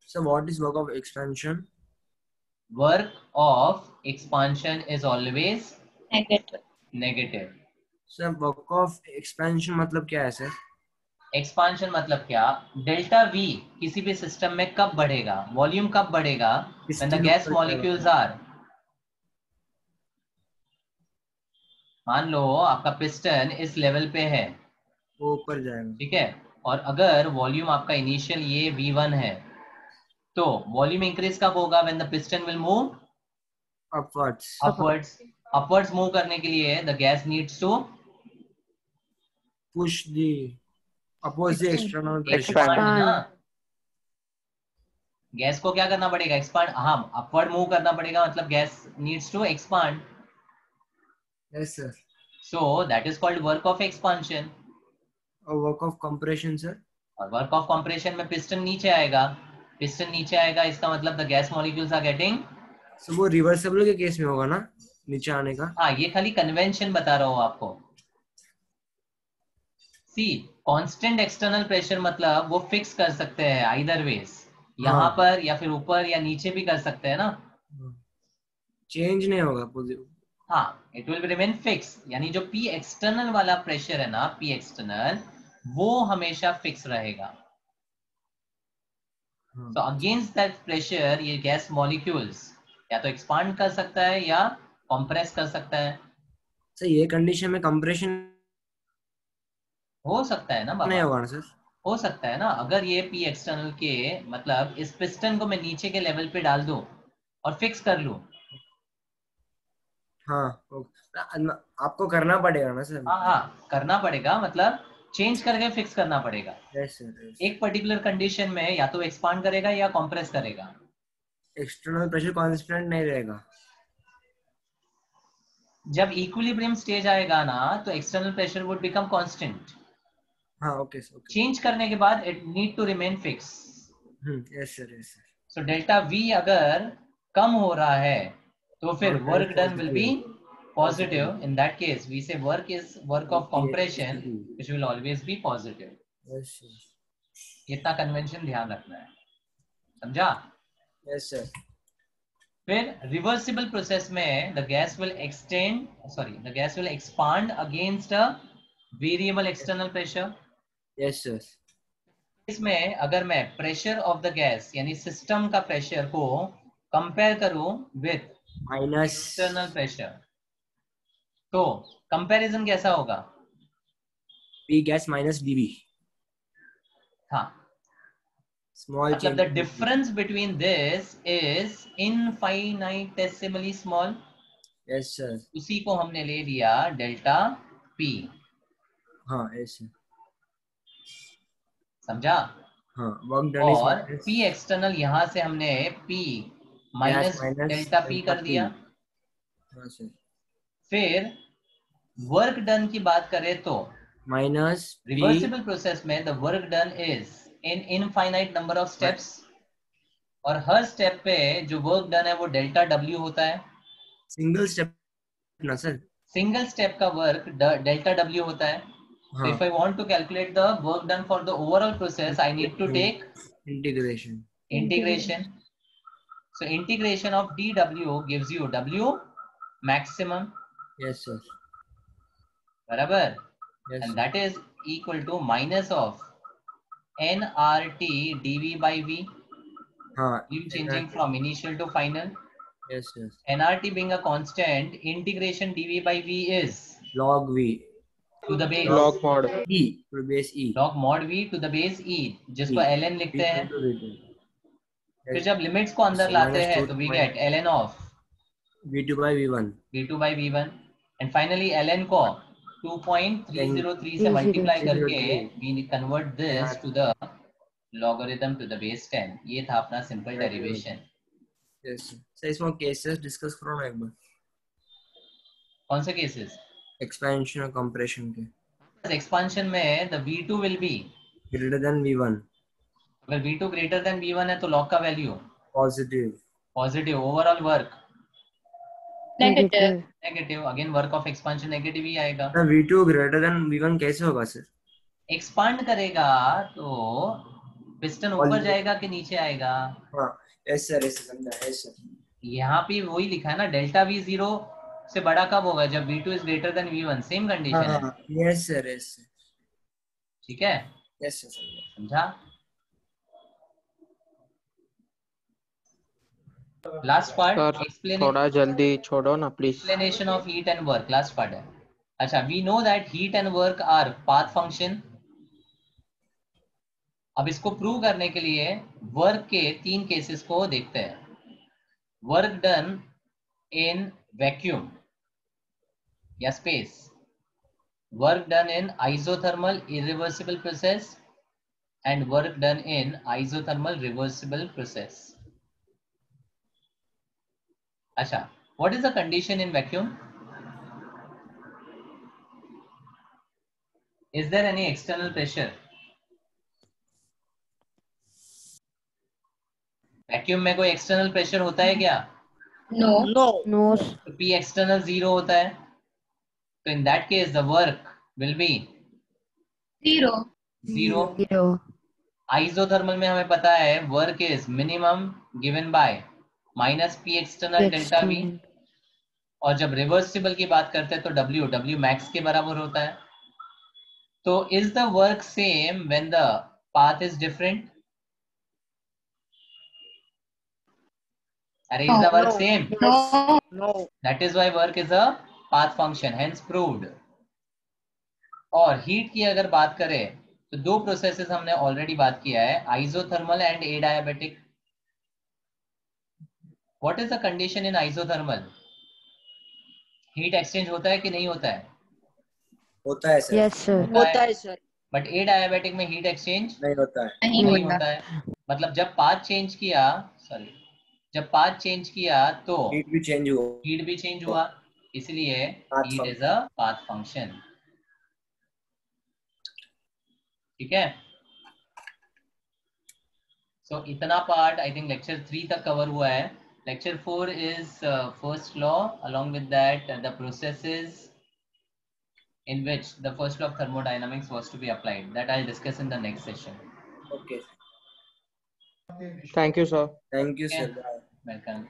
So what is work of expansion? work of expansion is always Negative. negative. Sir, work of expansion मतलब क्या है सर? Expansion मतलब क्या? Delta V किसी भी सिस्टम में कब बढ़ेगा? Volume कब बढ़ेगा? When the gas molecules are, मान लो आपका पिस्टन इस लेवल पे है, वो ऊपर जाएगा. ठीक है, और अगर वॉल्यूम आपका इनिशियल ये V1 है, तो वॉल्यूम इंक्रीज कब होगा? When the piston will move upwards move करने के लिए the gas needs to push the opposite external pressure. Expand. Gas को क्या करना पड़ेगा? एक्सपांड. हाँ, अपवर्ड मूव करना पड़ेगा, मतलब gas needs to expand. Yes, sir. So that is called work of expansion. और work of compression, sir? और वर्क ऑफ कंप्रेशन में पिस्टन नीचे आएगा. पिस्टन नीचे आएगा, इसका मतलब the gas molecules are getting. So वो रिवर्सिबल के केस में होगा ना, नीचे आने का? हाँ, ये खाली कन्वेंशन बता रहा हूँ आपको. सी कांस्टेंट एक्सटर्नल प्रेशर मतलब वो फिक्स कर सकते हैं आइदर वेज, यहाँ पर या फिर ऊपर या नीचे भी कर सकते हैं ना. चेंज नहीं होगा. हाँ, इट विल रिमेन फिक्स. यानी जो पी एक्सटर्नल वाला प्रेशर है ना, पी एक्सटर्नल, वो हमेशा फिक्स रहेगा. तो अगेंस्ट दैट प्रेशर ये गैस मॉलिक्यूल्स या तो एक्सपांड कर सकता है या कंप्रेस कर सकता है. सर ये कंडीशन में कंप्रेशन हो सकता है ना बाबा? नहीं होगा ना सर? हो सकता है ना. अगर ये पी एक्सटर्नल के मतलब इस पिस्टन को मैं नीचे के लेवल पे डाल दूं और फिक्स कर लूं. हाँ, आपको करना पड़ेगा ना सर? हाँ, करना पड़ेगा, मतलब चेंज करके फिक्स करना पड़ेगा. yes, sir. एक पर्टिकुलर कंडीशन में या तो एक्सपांड करेगा या कंप्रेस करेगा. एक्सटर्नल प्रेशर कांस्टेंट नहीं रहेगा. जब इक्विलिब्रियम स्टेज आएगा ना, तो external pressure would become constant. हाँ, ओके सर. चेंज करने के बाद it need to remain fixed. Yes sir, yes sir. So delta V अगर कम हो रहा है तो फिर work done will be positive. In that case we say work is work of compression, which will always be positive. yes, sir. इतना convention ध्यान रखना है, समझा? yes, sir. फिर रिवर्सिबल प्रोसेस में the gas will expand against a variable external pressure. yes, sir. इसमें अगर मैं प्रेशर ऑफ द गैस यानी सिस्टम का प्रेशर को कंपेयर करूं विद माइनस एक्सटर्नल प्रेशर, तो कंपैरिजन कैसा होगा? P gas minus dV. हाँ, Small मतलब the difference between this is infinitesimally small. yes, sir. उसी को हमने ले लिया डेल्टा P. हाँ, yes, sir. समझा? हाँ, work done is और minus P एक्सटर्नल यहाँ से हमने P माइनस डेल्टा P कर दिया. हाँ सर. फिर वर्क डन की बात करें तो माइनस रिवर्सिबल प्रोसेस में the work done is in infinite number of steps, और हर स्टेप पे जो वर्क डन है वो डेल्टा W होता है. सिंगल स्टेप ना सर? सिंगल स्टेप का वर्क डेल्टा W होता है. So if I want to calculate the work done for the overall process, I need to take integration. So integration of dW gives you W maximum. Yes, sir. बराबर. Yes, And sir. that is equal to minus of nRT dV by V. हाँ. You changing from initial to final. Yes, yes. nRT being a constant, integration dV by V is Log V. to the base Log mod. E. To the base E. log mod V to the base E, जिसको E. ln लिखते हैं. Equal to V2. फिर जब limits को अंदर लाते हैं तो we get ln of V2 by V1. V2 by V1 and finally ln को 2.303 से मल्टीप्लाई करके we convert this to the logarithm to the base 10. ये था अपना सिंपल डेरिवेशन. Yes. So इसमें केसेस डिस्कस करो ना एक बार. कौन से केसेस? एक्सपेंशन और कंप्रेशन के. एक्सपांशन में the V2 will be Greater than V1. अगर V2 greater than V1 है तो log का value Positive. Positive. Overall work Negative. Negative. Again work of expansion negative ही आएगा. ना V2 greater than V1 कैसे होगा सर? एक्सपांड करेगा तो पिस्टन ऊपर जाएगा कि नीचे आएगा? हाँ. Yes sir. Yes समझा. Yes sir. यहाँ पे वही लिखा है ना, डेल्टा V 0 से बड़ा कब होगा? जब V2 is greater than V1. Same condition है. Yes sir. Yes sir. ठीक है, Yes sir. समझा? लास्ट पार्ट सर थोड़ा जल्दी छोड़ो ना please. Explanation of heat and work. Last part है. अच्छा, we know that heat and work are path function. अब इसको प्रूव करने के लिए वर्क के 3 केसेस को देखते हैं. वर्क डन इन वैक्यूम या space, work done in isothermal irreversible process and work done in isothermal reversible process. अच्छा, what is the condition in vacuum? Is there any external pressure? Vacuum में कोई external pressure होता है क्या? No. No. तो P external 0 होता है. तो in that case the work will be 0. 0. 0. Isothermal में हमें पता है work is minimum given by minus P external delta V. और जब रिवर्सिबल की बात करते हैं तो W मैक्स के बराबर होता है. तो is the work same when the path is different? अरे is the work same? No. That is why work is a path function, hence proved. और हीट की अगर बात करें तो 2 प्रोसेसेस हमने ऑलरेडी बात किया है, isothermal and adiabatic. What is the condition in isothermal? Heat exchange होता है कि नहीं होता है? होता है सर. Yes, sir. होता है सर. बट एडायाबैटिक में हीट एक्सचेंज नहीं होता है. नहीं नहीं होता. होता है. मतलब जब पाथ चेंज किया, सॉरी, जब पाथ चेंज किया तो हीट भी चेंज हुआ. हीट भी चेंज हुआ, इसलिए Path heat is a path function. ठीक है. सो इतना पार्ट आई थिंक लेक्चर 3 तक कवर हुआ है. Lecture 4 is first law, along with that the processes in which the first law of thermodynamics was to be applied. That I'll discuss in the next session. Okay. Thank you, sir. Thank you Okay. sir. Bye. Welcome.